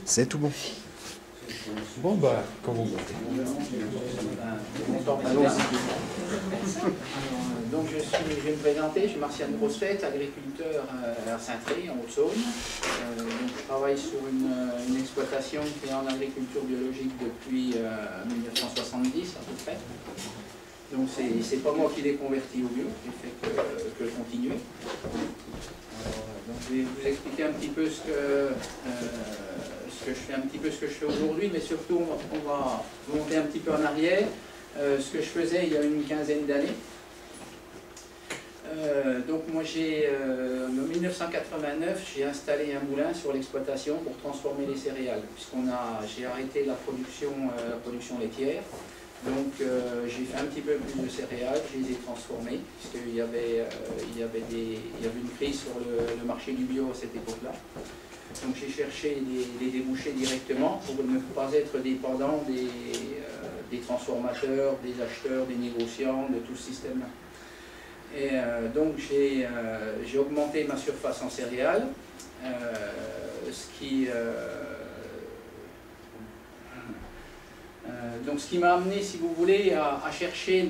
C'est tout bon. Bon, bah, quand vous voulez. Donc je vais me présenter, je suis Martial Grosfette, agriculteur à Saint-Tré, en Haute-Saône. Je travaille sur une exploitation qui est en agriculture biologique depuis 1970 à peu près. Donc c'est pas moi qui l'ai converti au bio, j'ai fait que continuer. Donc je vais vous expliquer un petit peu ce que je fais, un petit peu ce que je fais aujourd'hui, mais surtout on va monter un petit peu en arrière, ce que je faisais il y a une quinzaine d'années. Donc moi en 1989 j'ai installé un moulin sur l'exploitation pour transformer les céréales, j'ai arrêté la production laitière. Donc j'ai fait un petit peu plus de céréales, je les ai transformées, puisqu'il y avait une crise sur le marché du bio à cette époque-là. Donc j'ai cherché les débouchés directement pour ne pas être dépendant des transformateurs, des acheteurs, des négociants, de tout ce système-là. Et donc j'ai augmenté ma surface en céréales, donc ce qui m'a amené, si vous voulez, à chercher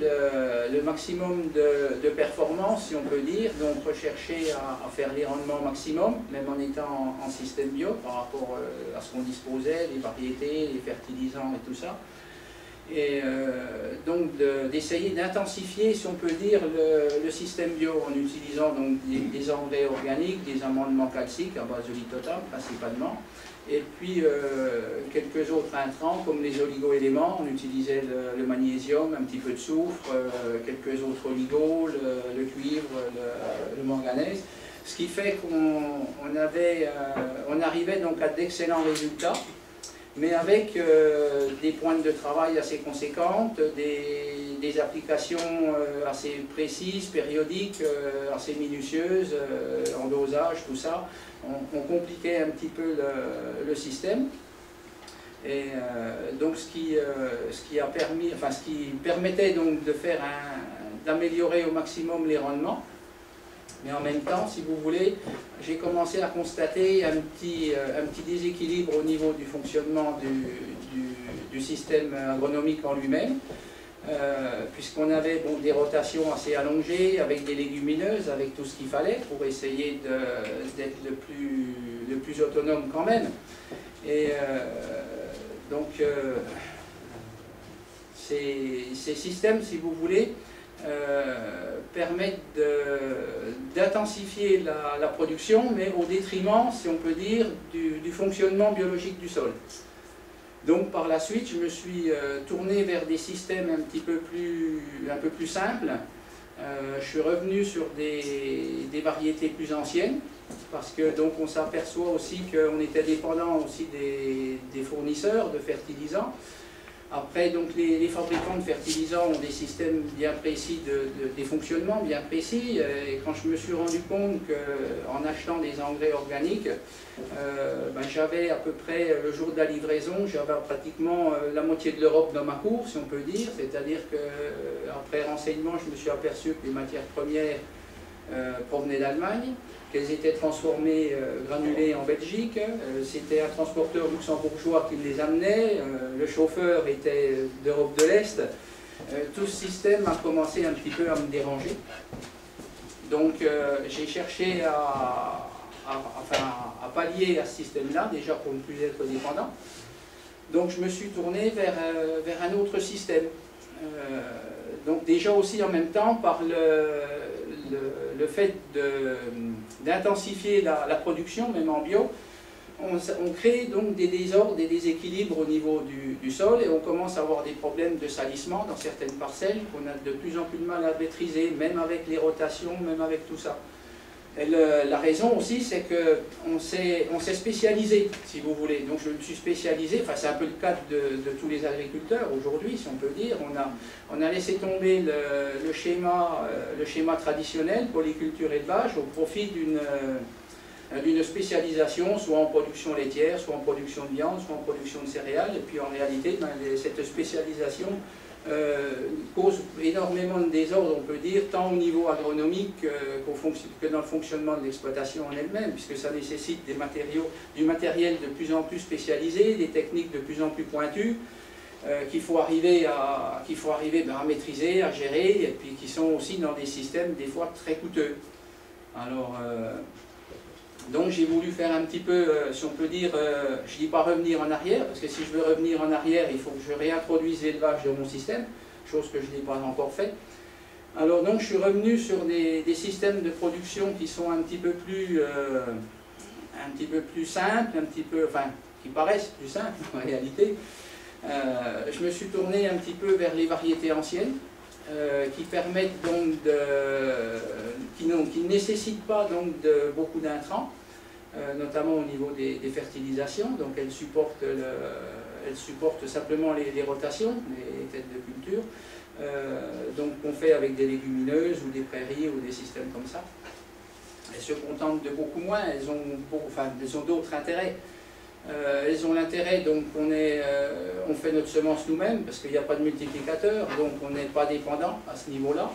le maximum de performance, si on peut dire, donc rechercher à faire les rendements maximum, même en étant en système bio, par rapport à ce qu'on disposait, les variétés, les fertilisants et tout ça. Et donc d'essayer d'intensifier, si on peut dire, le système bio en utilisant donc des engrais organiques, des amendements calciques à base de lithotam principalement, et puis quelques autres intrants comme les oligo-éléments. On utilisait le magnésium, un petit peu de soufre, quelques autres oligos, le cuivre, le manganèse, ce qui fait qu'on arrivait donc à d'excellents résultats, mais avec des pointes de travail assez conséquentes, des applications assez précises, périodiques, assez minutieuses, en dosage, tout ça. On compliquait un petit peu le système. Et donc ce qui permettait donc d'améliorer au maximum les rendements. Mais en même temps, si vous voulez, j'ai commencé à constater un petit déséquilibre au niveau du fonctionnement du système agronomique en lui-même, puisqu'on avait des rotations assez allongées, avec des légumineuses, avec tout ce qu'il fallait, pour essayer d'être le plus autonome quand même. Et donc, ces systèmes, si vous voulez, permettent d'intensifier la production, mais au détriment, si on peut dire, du fonctionnement biologique du sol. Donc par la suite, je me suis tourné vers des systèmes un peu plus simples. Je suis revenu sur des variétés plus anciennes, parce que donc on s'aperçoit aussi qu'on était dépendant aussi des fournisseurs de fertilisants. Après, donc, les fabricants de fertilisants ont des systèmes bien précis, des fonctionnements bien précis. Et quand je me suis rendu compte qu'en achetant des engrais organiques, j'avais à peu près, le jour de la livraison, j'avais pratiquement la moitié de l'Europe dans ma cour, si on peut dire. C'est-à-dire qu'après renseignement, je me suis aperçu que les matières premières provenaient d'Allemagne, qu'elles étaient transformées, granulées en Belgique. C'était un transporteur luxembourgeois qui les amenait, le chauffeur était d'Europe de l'Est. Tout ce système a commencé un petit peu à me déranger. Donc j'ai cherché à pallier à ce système-là, déjà pour ne plus être dépendant. Donc je me suis tourné vers un autre système. Donc déjà aussi en même temps par le fait d'intensifier la production, même en bio, on crée donc des désordres, des déséquilibres au niveau du sol, et on commence à avoir des problèmes de salissement dans certaines parcelles qu'on a de plus en plus de mal à maîtriser, même avec les rotations, même avec tout ça. Et la raison aussi, c'est qu'on s'est spécialisé, si vous voulez. Donc je me suis spécialisé, enfin c'est un peu le cas de tous les agriculteurs aujourd'hui, si on peut dire. On a laissé tomber le schéma traditionnel, polyculture élevage, au profit d'une spécialisation, soit en production laitière, soit en production de viande, soit en production de céréales. Et puis en réalité, cette spécialisation cause énormément de désordre, on peut dire, tant au niveau agronomique que dans le fonctionnement de l'exploitation en elle-même, puisque ça nécessite du matériel de plus en plus spécialisé, des techniques de plus en plus pointues, qu'il faut arriver à maîtriser, à gérer, et puis qui sont aussi dans des systèmes des fois très coûteux. Alors, donc j'ai voulu faire un petit peu, si on peut dire, je ne dis pas revenir en arrière, parce que si je veux revenir en arrière, il faut que je réintroduise l'élevage dans mon système, chose que je n'ai pas encore fait. Alors donc je suis revenu sur des systèmes de production qui sont un petit peu plus simples, enfin, qui paraissent plus simples en réalité. Je me suis tourné un petit peu vers les variétés anciennes, qui permettent donc qui ne nécessitent pas donc beaucoup d'intrants, notamment au niveau des fertilisations. Donc elles supportent simplement les rotations, les têtes de culture. Donc qu'on fait avec des légumineuses ou des prairies ou des systèmes comme ça. Elles se contentent de beaucoup moins, elles ont d'autres intérêts. Elles ont l'intérêt, donc on fait notre semence nous-mêmes, parce qu'il n'y a pas de multiplicateur, donc on n'est pas dépendant à ce niveau-là.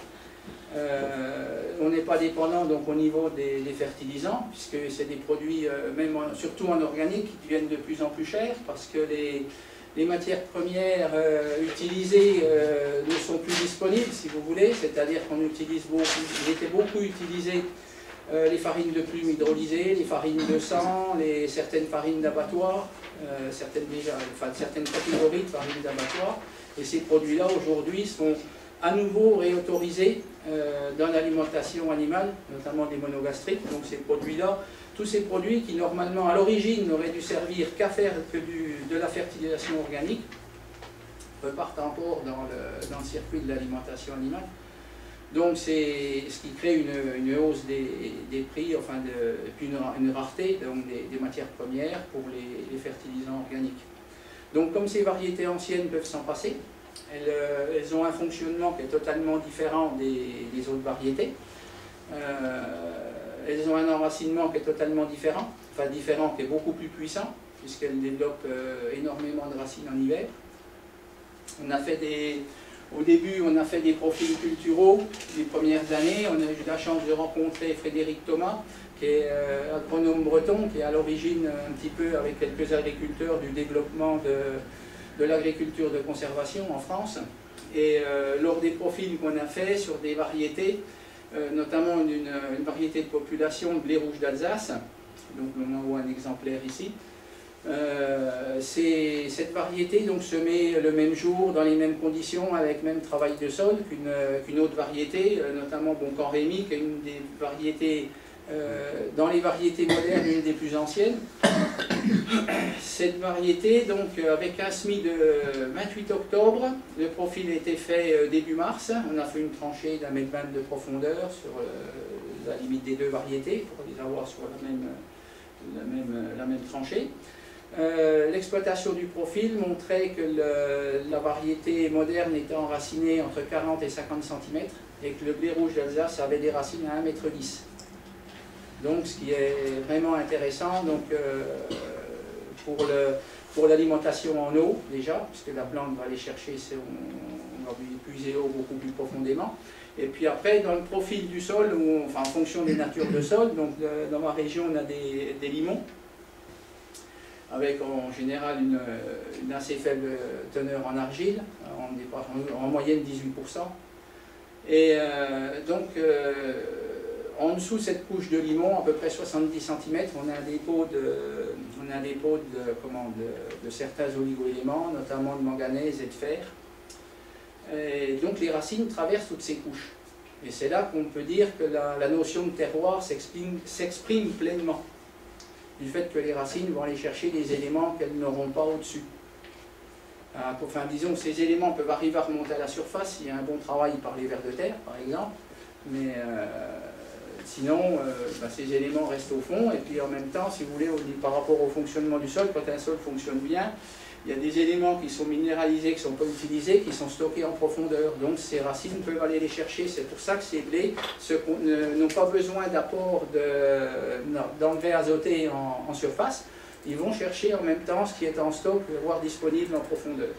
On n'est pas dépendant donc au niveau des fertilisants, puisque c'est des produits, surtout en organique, qui deviennent de plus en plus chers, parce que les matières premières utilisées ne sont plus disponibles, si vous voulez, c'est-à-dire qu'on utilise beaucoup, il était beaucoup utilisé les farines de plumes hydrolysées, les farines de sang, certaines farines d'abattoir, certaines catégories de farines d'abattoir. Et ces produits-là, aujourd'hui, sont à nouveau réautorisés dans l'alimentation animale, notamment des monogastriques. Donc ces produits-là, tous ces produits qui, normalement, à l'origine, n'auraient dû servir qu'à faire de la fertilisation organique, repartent encore dans le circuit de l'alimentation animale. Donc c'est ce qui crée une hausse des prix, et puis une rareté donc des matières premières pour les fertilisants organiques. Donc comme ces variétés anciennes peuvent s'en passer, elles ont un fonctionnement qui est totalement différent des autres variétés. Elles ont un enracinement qui est totalement différent, qui est beaucoup plus puissant, puisqu'elles développent énormément de racines en hiver. Au début, on a fait des profils culturaux les premières années. On a eu la chance de rencontrer Frédéric Thomas, qui est agronome breton, qui est à l'origine un petit peu avec quelques agriculteurs du développement de l'agriculture de conservation en France. Et lors des profils qu'on a fait sur des variétés, notamment une variété de population de blé rouge d'Alsace, donc on en voit un exemplaire ici. Cette variété donc, se met le même jour, dans les mêmes conditions, avec le même travail de sol qu'une autre variété, notamment Boncan Rémy, qui est une des variétés, dans les variétés modernes, une des plus anciennes. Cette variété, donc, avec un semis de 28 octobre, le profil a été fait début mars. On a fait une tranchée d'1,20 m de profondeur sur la limite des deux variétés, pour les avoir sur la même tranchée. L'exploitation du profil montrait que la variété moderne était enracinée entre 40 et 50 cm et que le blé rouge d'Alsace avait des racines à 1,10 m. Donc ce qui est vraiment intéressant donc, pour l'alimentation en eau déjà, puisque la plante va aller chercher, on va lui puiser l'eau beaucoup plus profondément. Et puis après, dans le profil du sol, en fonction des natures de sol, donc dans ma région on a des limons, avec en général une assez faible teneur en argile, en moyenne 18%. Et donc, en dessous de cette couche de limon, à peu près 70 cm, on a un dépôt de certains oligo-éléments, notamment de manganèse et de fer. Et donc les racines traversent toutes ces couches. Et c'est là qu'on peut dire que la notion de terroir s'exprime pleinement, du fait que les racines vont aller chercher des éléments qu'elles n'auront pas au-dessus. Disons que ces éléments peuvent arriver à remonter à la surface s'il y a un bon travail par les vers de terre, par exemple, mais sinon, ces éléments restent au fond, et puis en même temps, si vous voulez, par rapport au fonctionnement du sol, quand un sol fonctionne bien, il y a des éléments qui sont minéralisés, qui ne sont pas utilisés, qui sont stockés en profondeur. Donc ces racines peuvent aller les chercher. C'est pour ça que ces blés n'ont pas besoin d'apport d'engrais azotés en surface. Ils vont chercher en même temps ce qui est en stock, voire disponible en profondeur.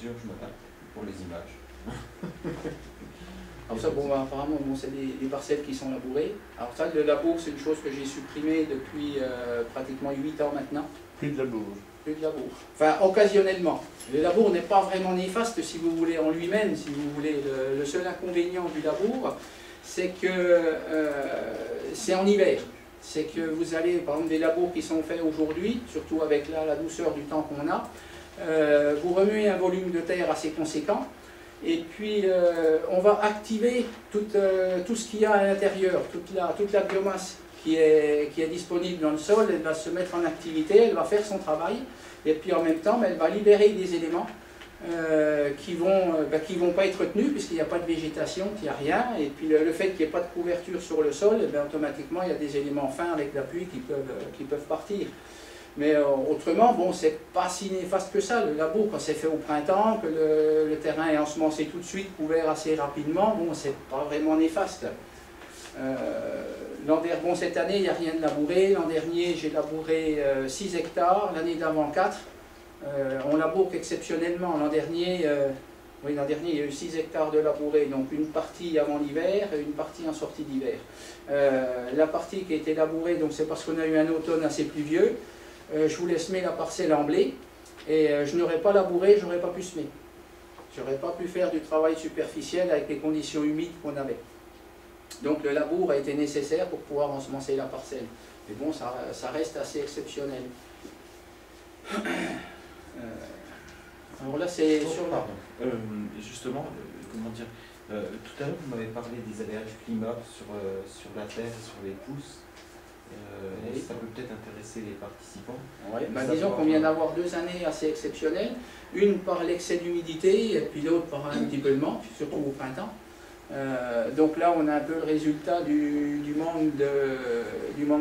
mesure, je m'adapte pour les images. Alors ça, bon, bah, apparemment, bon, c'est des parcelles qui sont labourées. Alors ça, le labour, c'est une chose que j'ai supprimée depuis pratiquement 8 ans maintenant. Plus de labour. Plus de labour. Enfin, occasionnellement. Le labour n'est pas vraiment néfaste, si vous voulez, en lui-même, si vous voulez. Le seul inconvénient du labour, c'est que c'est en hiver. C'est que vous allez, par exemple, des labours qui sont faits aujourd'hui, surtout avec la douceur du temps qu'on a, vous remuez un volume de terre assez conséquent, et puis on va activer tout ce qu'il y a à l'intérieur, toute la biomasse qui est disponible dans le sol. Elle va se mettre en activité, elle va faire son travail, et puis en même temps, elle va libérer des éléments qui vont pas être retenus, puisqu'il n'y a pas de végétation, qu'il n'y a rien, et puis le fait qu'il n'y ait pas de couverture sur le sol, automatiquement il y a des éléments fins avec la pluie qui peuvent partir. Mais autrement, bon, c'est pas si néfaste que ça. Le labour, quand c'est fait au printemps, que le terrain est ensemencé tout de suite, couvert assez rapidement, bon, c'est pas vraiment néfaste. Bon, cette année, il n'y a rien de labouré. L'an dernier, j'ai labouré 6 hectares, l'année d'avant 4. On laboure exceptionnellement. L'an dernier, il y a eu 6 hectares de labouré, donc une partie avant l'hiver et une partie en sortie d'hiver. La partie qui a été labourée, c'est parce qu'on a eu un automne assez pluvieux. Je voulais semer la parcelle en blé, et je n'aurais pas labouré, je n'aurais pas pu semer. Je n'aurais pas pu faire du travail superficiel avec les conditions humides qu'on avait. Donc le labour a été nécessaire pour pouvoir ensemencer la parcelle. Mais bon, ça reste assez exceptionnel. Alors là, c'est sur... Pardon. Justement, comment dire, tout à l'heure, vous m'avez parlé des aléas du climat sur la terre et sur les pousses. Oui. Ça peut peut-être intéresser les participants. Ouais, disons qu'on vient d'avoir 2 années assez exceptionnelles. Une par l'excès d'humidité, et puis l'autre par un petit peu de manque, surtout au printemps. Donc là, on a un peu le résultat du manque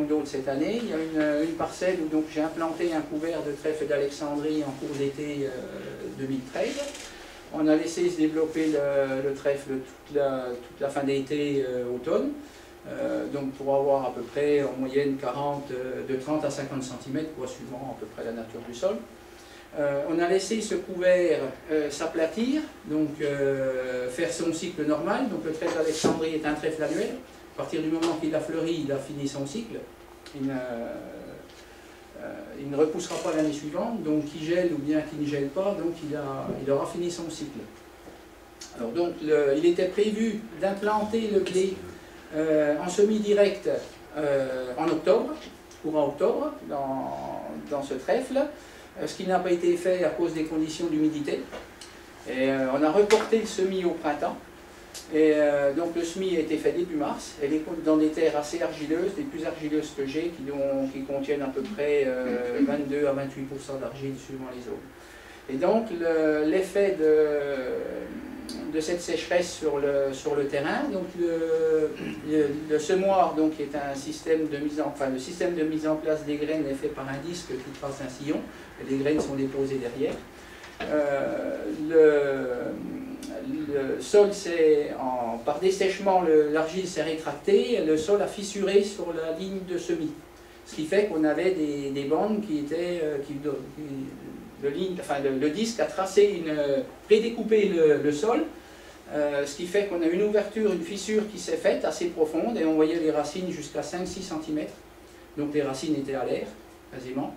d'eau de cette année. Il y a une parcelle où j'ai implanté un couvert de trèfle d'Alexandrie en cours d'été 2013. On a laissé se développer le trèfle toute la fin d'été, automne. Donc pour avoir à peu près en moyenne de 30 à 50 cm, suivant à peu près la nature du sol. On a laissé ce couvert s'aplatir, faire son cycle normal. Donc le trèfle d'Alexandrie est un trèfle annuel. À partir du moment qu'il a fleuri, il a fini son cycle. Il ne repoussera pas l'année suivante, donc qu'il gèle ou bien qu'il ne gèle pas, donc il aura fini son cycle. Alors donc il était prévu d'implanter le blé en semi-direct en octobre, courant octobre, dans ce trèfle, ce qui n'a pas été fait à cause des conditions d'humidité. Et on a reporté le semis au printemps, et donc le semis a été fait début mars. Elle est dans des terres assez argileuses, les plus argileuses que j'ai, qui contiennent à peu près 22 à 28% d'argile suivant les zones. Et donc l'effet de cette sécheresse sur le terrain, donc le semoir, qui est un système de le système de mise en place des graines est fait par un disque qui trace un sillon, et les graines sont déposées derrière. Le sol, par dessèchement, l'argile s'est rétractée, et le sol a fissuré sur la ligne de semis. Ce qui fait qu'on avait des bandes qui étaient... le disque a prédécoupé le sol, ce qui fait qu'on a une ouverture, une fissure qui s'est faite assez profonde, et on voyait les racines jusqu'à 5-6 cm. Donc les racines étaient à l'air, quasiment.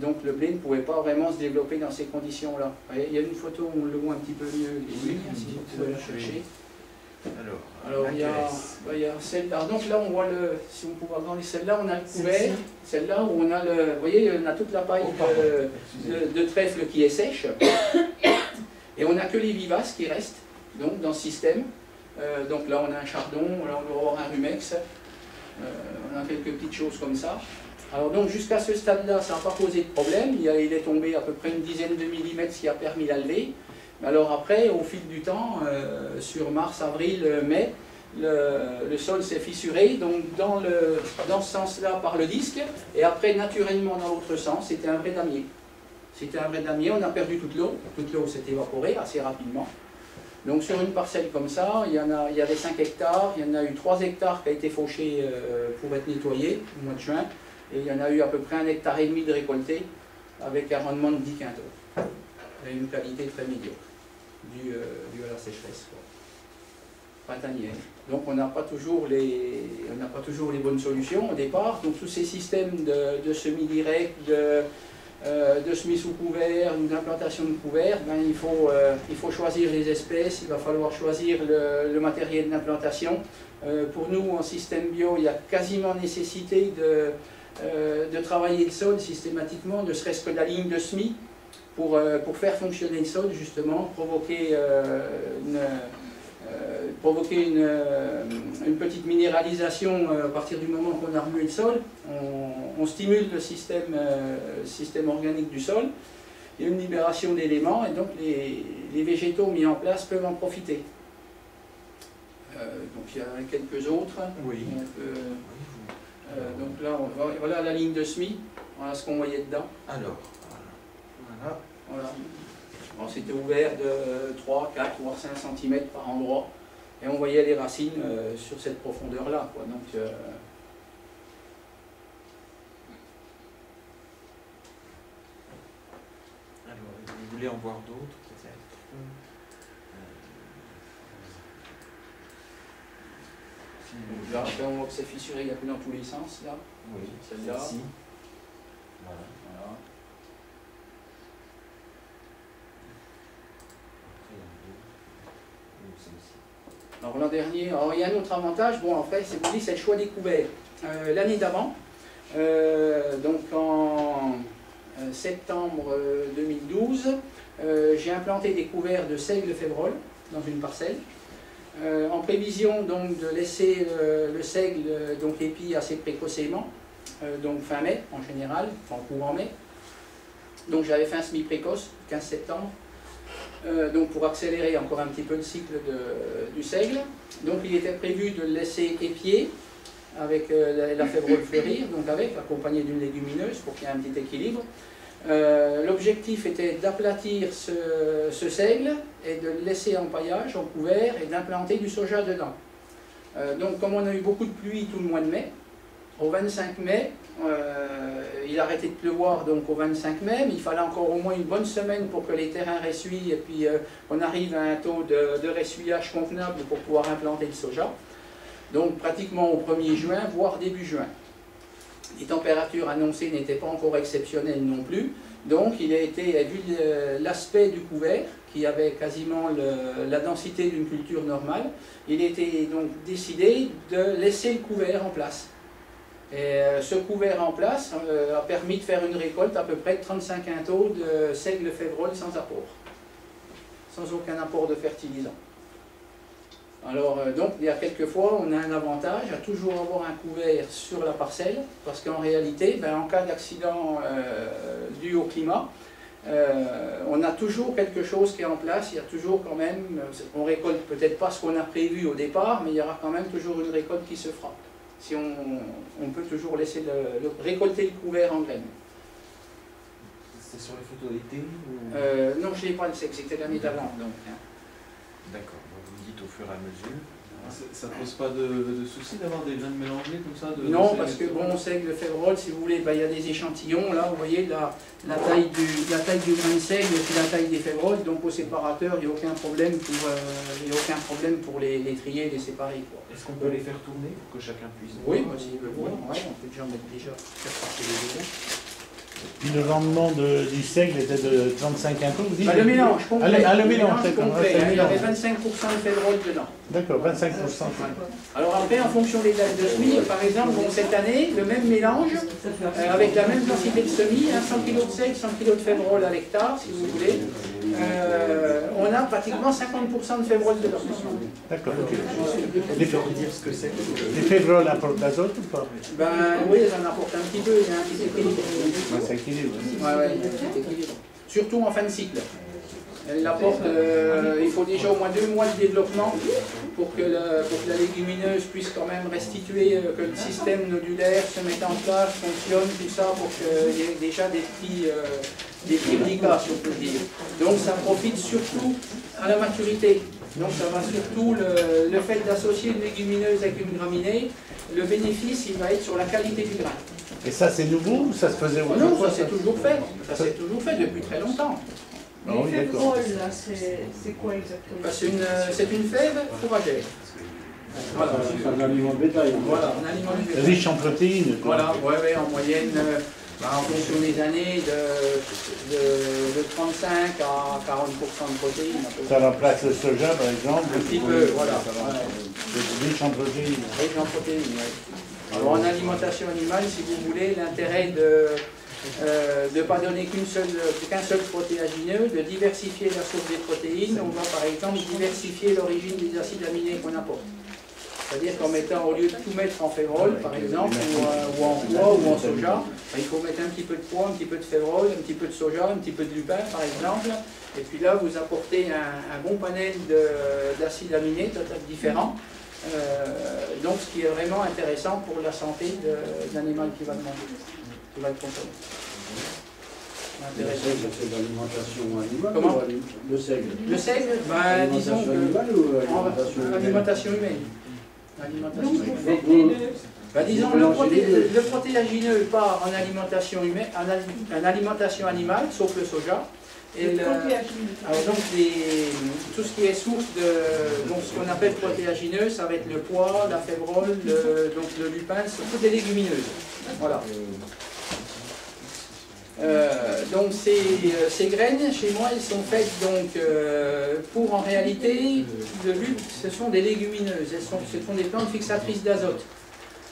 Donc le blé ne pouvait pas vraiment se développer dans ces conditions-là. Il y a une photo où on le voit un petit peu mieux, les lignes, si vous pouvez la chercher. Alors il y a celle-là. Donc là on voit si on peut regarder celle-là, on a le couvert. Celle-là où on a vous voyez, on a toute la paille de trèfle qui est sèche. Et on n'a que les vivaces qui restent dans ce système. Donc là on a un chardon, là on doit avoir un rumex. On a quelques petites choses comme ça. Alors donc jusqu'à ce stade-là, ça n'a pas posé de problème. Il est tombé à peu près une dizaine de millimètres, ce qui a permis la levée. Alors après, au fil du temps, sur mars, avril, mai, le sol s'est fissuré, donc dans ce sens-là par le disque, et après naturellement dans l'autre sens, c'était un vrai damier. C'était un vrai damier, on a perdu toute l'eau s'est évaporée assez rapidement. Donc sur une parcelle comme ça, il y avait 5 hectares, il y en a eu 3 hectares qui a été fauché pour être nettoyé au mois de juin, et il y en a eu à peu près 1,5 hectare de récolté, avec un rendement de 10 quintaux. et une qualité très médiocre, due à la sécheresse printanière. Donc on n'a pas toujours les bonnes solutions au départ. Donc tous ces systèmes de semis directs, de semis sous couvert ou d'implantation de couvert, ben, il faut choisir les espèces, il va falloir choisir le matériel d'implantation. Pour nous, en système bio, il y a quasiment nécessité de travailler le sol systématiquement, ne serait-ce que la ligne de semis, pour faire fonctionner le sol, justement, provoquer une petite minéralisation à partir du moment qu'on a remué le sol. On stimule le système organique du sol, il y a une libération d'éléments, et donc les végétaux mis en place peuvent en profiter. Donc il y en a quelques autres. Oui. Donc là, voilà la ligne de semis, voilà ce qu'on voyait dedans. Alors, voilà. Bon, c'était ouvert de 3, 4, voire 5 cm par endroit, et on voyait les racines sur cette profondeur-là. Donc, alors, vous voulez en voir d'autres peut-être? Là, après, on voit que c'est fissuré, il n'y a plus dans tous les sens, là. Oui, celle-là. Voilà. Voilà. Alors l'an dernier, il y a un autre avantage, bon en fait, c'est le choix des couverts. L'année d'avant, donc en septembre 2012, j'ai implanté des couverts de seigle févrole dans une parcelle, en prévision donc de laisser le seigle donc épi assez précocement, donc fin mai en général, enfin courant mai. Donc j'avais fait un semis précoce, 15 septembre. Donc pour accélérer encore un petit peu le cycle du seigle. Donc il était prévu de le laisser épier avec la févrole fleurir, donc accompagné d'une légumineuse pour qu'il y ait un petit équilibre. L'objectif était d'aplatir ce seigle et de le laisser en paillage, en couvert, et d'implanter du soja dedans. Donc comme on a eu beaucoup de pluie tout le mois de mai, au 25 mai, il arrêtait de pleuvoir donc au 25 mai, mais il fallait encore au moins une bonne semaine pour que les terrains ressuyent et puis on arrive à un taux de ressuyage convenable pour pouvoir implanter le soja. Donc pratiquement au 1er juin, voire début juin. Les températures annoncées n'étaient pas encore exceptionnelles non plus, donc il a été, vu l'aspect du couvert, qui avait quasiment la densité d'une culture normale, il était donc décidé de laisser le couvert en place. Et ce couvert en place a permis de faire une récolte à peu près de 35 quintaux de seigle févrole sans apport, sans aucun apport de fertilisant. Alors donc il y a quelquefois on a un avantage à toujours avoir un couvert sur la parcelle, parce qu'en réalité, en cas d'accident dû au climat, on a toujours quelque chose qui est en place, il y a toujours quand même, on récolte peut-être pas ce qu'on a prévu au départ, mais il y aura quand même toujours une récolte qui se fera. Si on peut toujours laisser récolter le couvert en graines. C'était sur les photos d'été ou... Non, je ne l'ai pas, c'était l'année d'avant. D'accord, vous me dites au fur et à mesure. Ça ne pose pas de souci d'avoir des graines mélangées comme ça Non, parce que bon, seigle févrole, si vous voulez, il y a des échantillons, là, vous voyez la taille du grain de seigle et puis la taille des févroles, donc au séparateur, il n'y a aucun problème pour les trier et les séparer. Est-ce qu'on peut les faire tourner pour que chacun puisse voir? Oui, s'il veut voir, on peut déjà faire passer les deux. Puis le rendement du seigle était de 35 quintaux, vous dites? Le mélange complet. Le mélange complet. Il y avait 25% de févrole dedans. D'accord, 25%. Alors après, en fonction des dates de semis, par exemple, cette année, le même mélange, avec la même densité de semis, 100 kg de seigle, 100 kg de févrole à l'hectare, si vous voulez, on a pratiquement 50% de févrole dedans. D'accord. Dire ce que c'est. Les févroles apportent d'azote ou pas? Oui, ça en apporte un petit peu, il y a un petit équilibre. Ça équilibre. Oui, il y a un petit équilibre. Surtout en fin de cycle. Elle apporte, il faut déjà au moins 2 mois de développement pour que la légumineuse puisse quand même restituer, que le système nodulaire se mette en place, fonctionne, tout ça, pour qu'il y ait déjà des petits rédicats, si on peut dire. Donc ça profite surtout à la maturité. Donc ça va surtout, le fait d'associer une légumineuse avec une graminée, le bénéfice il va être sur la qualité du grain. Et ça c'est nouveau ou ça se faisait Non, ça s'est toujours fait. Ça s'est toujours fait depuis très longtemps. Ah oui, Les d'accord. févroles, là, c'est quoi exactement? Bah, c'est une fève fourragère. Voilà, C'est un aliment de bétail. voilà, un aliment du bétail. Riche en protéines. quoi. Voilà, ouais, en moyenne, en fonction des années, de 35 à 40% de protéines. à peu Ça près. remplace le soja, par exemple. Un petit peu, voilà. C'est riche en protéines. Riche en protéines, ouais. Alors en alimentation animale, si vous voulez, l'intérêt de ne pas donner qu'un seul protéagineux, de diversifier la source des protéines, on va par exemple diversifier l'origine des acides aminés qu'on apporte. C'est-à-dire qu'en mettant, au lieu de tout mettre en févrole, par exemple, ou en pois ou en soja, il faut mettre un petit peu de pois, un petit peu de févrole, un petit peu de soja, un petit peu de lupin, par exemple. Et puis là, vous apportez un bon panel d'acides aminés totalement différents. Donc, ce qui est vraiment intéressant pour la santé de l'animal qui va le manger, qui va le consommer. Le seigle, c'est l'alimentation animale. Comment? Ou le seigle. Le seigle, ben, disons Alimentation que animale ou alimentation humaine? l'alimentation humaine. L'alimentation Donc humaine. vous faites les deux. Ben, disons le protéagineux part en alimentation humaine, en alimentation animale, sauf le soja. Et Le le- protéagineux. alors donc tout ce qui est source de donc ce qu'on appelle protéagineux, ça va être le pois, la févrole, donc le lupin, c'est toutes les légumineuses. Voilà. Donc ces graines, chez moi, elles sont faites donc pour en réalité, le but, ce sont des légumineuses, ce sont des plantes fixatrices d'azote.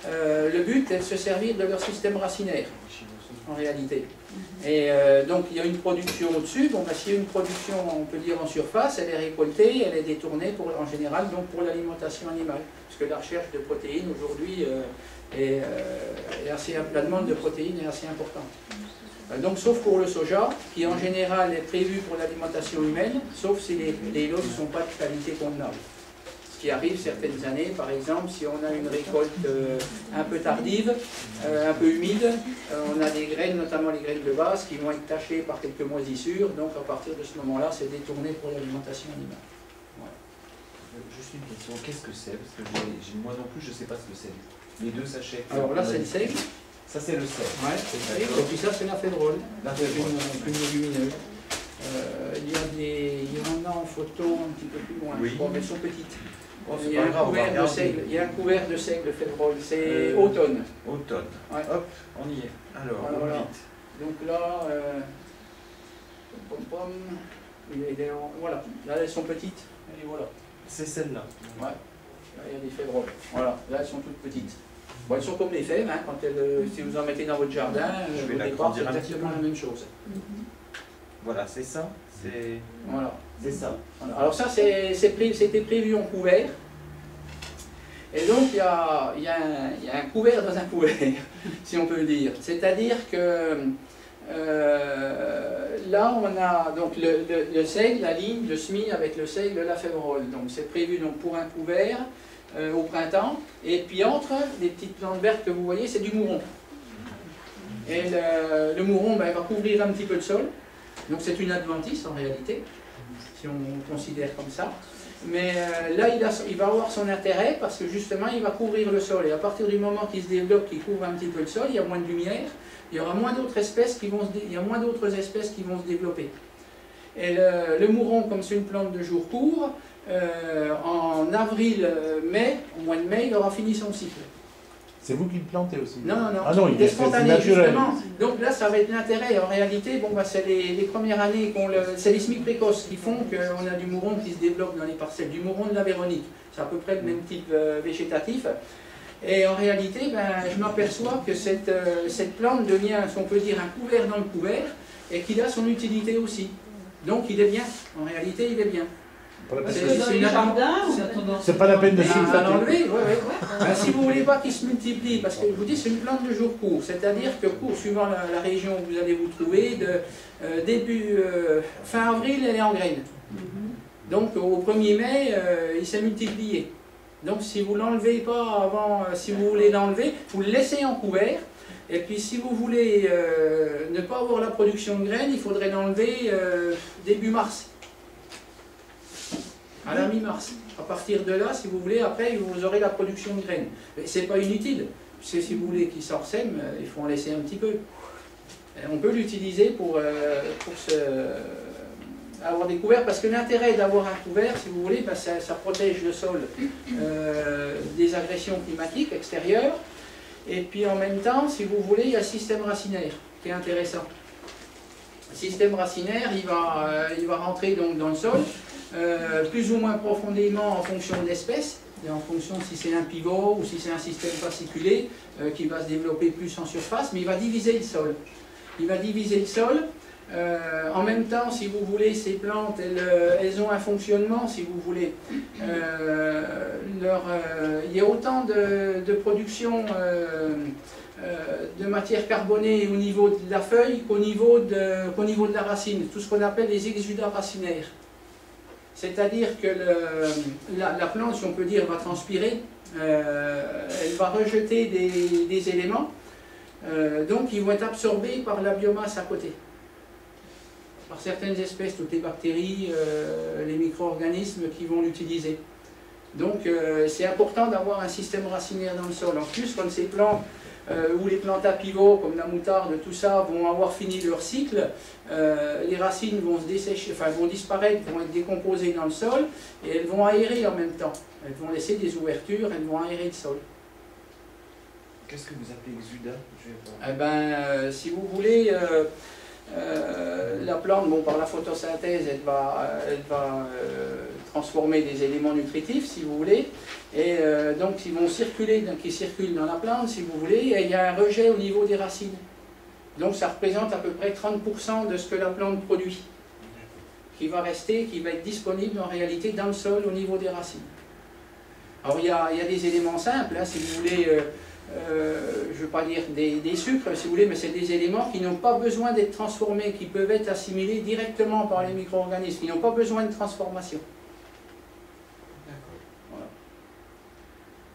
Le but est de se servir de leur système racinaire, en réalité. Et donc il y a une production au-dessus, bon, bah, s'il y a une production, on peut dire en surface, elle est récoltée, elle est détournée en général donc pour l'alimentation animale. Parce que la recherche de protéines aujourd'hui est assez, la demande de protéines est assez importante. Donc sauf pour le soja, qui en général est prévu pour l'alimentation humaine, sauf si les lots ne sont pas de qualité convenable. Ce qui arrive certaines années, par exemple, si on a une récolte un peu tardive, un peu humide, on a des graines, notamment les graines de base, qui vont être tachées par quelques moisissures, donc à partir de ce moment-là, c'est détourné pour l'alimentation animale. Juste une question, qu'est-ce que c'est? Parce que moi non plus, je ne sais pas ce que c'est. Les deux sachets. Alors là, c'est le seigle. Ça, c'est le sel. Ouais, c'est le seigle. Et puis ça, c'est la févrole. La C'est févrole. une légumineuse. Il y en a en photo un petit peu plus loin, Oui. bon, mais elles sont petites. Oh, c'est Il y pas a un grave, on va couvert de regarder. seigle, il y a un couvert de seigle févrole, c'est Euh, automne. Automne. Ouais. Hop, on y est. Alors, Voilà. vite. Donc là, pom, pom, voilà, là elles sont petites, et voilà. C'est celle-là. Ouais. Là il y a des févroles. Voilà, là elles sont toutes petites. Bon, elles sont comme les fèves, hein, si vous en mettez dans votre jardin, Je vais au la départ c'est grandir un petit exactement peu. la même chose. Voilà, c'est ça. C'est Voilà. ça. Voilà. Alors ça, c'était prévu en couvert. Et donc, il y a un couvert dans un couvert, si on peut dire. C'est-à-dire que là, on a donc le seigle, la ligne, le semis avec le seigle, la févrole. Donc, c'est prévu donc, pour un couvert au printemps. Et puis, entre les petites plantes vertes que vous voyez, c'est du mouron. Et le mouron, ben, il va couvrir un petit peu le sol. Donc, c'est une adventice en réalité, si on considère comme ça. Mais là, il va avoir son intérêt parce que justement, il va couvrir le sol. Et à partir du moment qu'il se développe, qu'il couvre un petit peu le sol, il y a moins de lumière, il y aura moins d'autres espèces qui vont se développer. Et le mouron, comme c'est une plante de jour court, en avril, mai, au mois de mai, il aura fini son cycle. C'est vous qui le plantez aussi? Non, non, non. Ah non, il est c'est spontané, naturel. justement. Donc là, ça va être l'intérêt. En réalité, bon, bah, c'est les premières années, c'est les semis précoces qui font qu'on a du mouron qui se développe dans les parcelles, du mouron de la Véronique. C'est à peu près le même type végétatif. Et en réalité, ben, je m'aperçois que cette plante devient, si on peut dire, un couvert dans le couvert, et qu'il a son utilité aussi. Donc il est bien. En réalité, il est bien. Parce C'est- que dans c'est les une jardins, C'est pas la peine de À sulfater. l'enlever, Ben, si vous ne voulez pas qu'il se multiplie, parce que je vous dis c'est une plante de jour court, c'est-à-dire que court suivant la région où vous allez vous trouver, fin avril elle est en graines. Donc au 1er mai il s'est multiplié. Donc si vous ne l'enlevez pas avant, si vous voulez l'enlever, vous le laissez en couvert. Et puis si vous voulez ne pas avoir la production de graines, il faudrait l'enlever début mars. À la mi-mars. À partir de là, si vous voulez, après, vous aurez la production de graines. Mais ce n'est pas inutile, puisque si vous voulez qu'il s'ensème, il faut en laisser un petit peu. Et on peut l'utiliser pour avoir des couverts, parce que l'intérêt d'avoir un couvert, si vous voulez, ben ça protège le sol des agressions climatiques extérieures, et puis en même temps, si vous voulez, il y a le système racinaire qui est intéressant. Le système racinaire, il va rentrer donc dans le sol, plus ou moins profondément en fonction de l'espèce, et en fonction si c'est un pivot ou si c'est un système fasciculé qui va se développer plus en surface, mais il va diviser le sol. Il va diviser le sol. En même temps, si vous voulez, ces plantes, elles ont un fonctionnement, si vous voulez. Il y a autant de production de matière carbonée au niveau de la feuille qu'au niveau de la racine, tout ce qu'on appelle les exudats racinaires. C'est-à-dire que la plante, si on peut dire, va transpirer, elle va rejeter des éléments, donc ils vont être absorbés par la biomasse à côté. Par certaines espèces, toutes les bactéries, les micro-organismes qui vont l'utiliser. Donc c'est important d'avoir un système racinaire dans le sol. En plus, quand ces plantes, ou les plantes à pivot, comme la moutarde, tout ça, vont avoir fini leur cycle, les racines vont se dessécher, enfin vont disparaître, vont être décomposées dans le sol, et elles vont aérer en même temps. Elles vont laisser des ouvertures, elles vont aérer le sol. Qu'est-ce que vous appelez exudat? Eh ben, si vous voulez, la plante, bon, par la photosynthèse, elle va transformer des éléments nutritifs, si vous voulez, et donc ils vont circuler, donc ils circulent dans la plante, si vous voulez, et il y a un rejet au niveau des racines. Donc ça représente à peu près 30% de ce que la plante produit, qui va rester, qui va être disponible en réalité dans le sol au niveau des racines. Alors il y a des éléments simples, hein, si vous voulez, je ne veux pas dire des sucres, si vous voulez, mais c'est des éléments qui n'ont pas besoin d'être transformés, qui peuvent être assimilés directement par les micro-organismes, qui n'ont pas besoin de transformation. Voilà.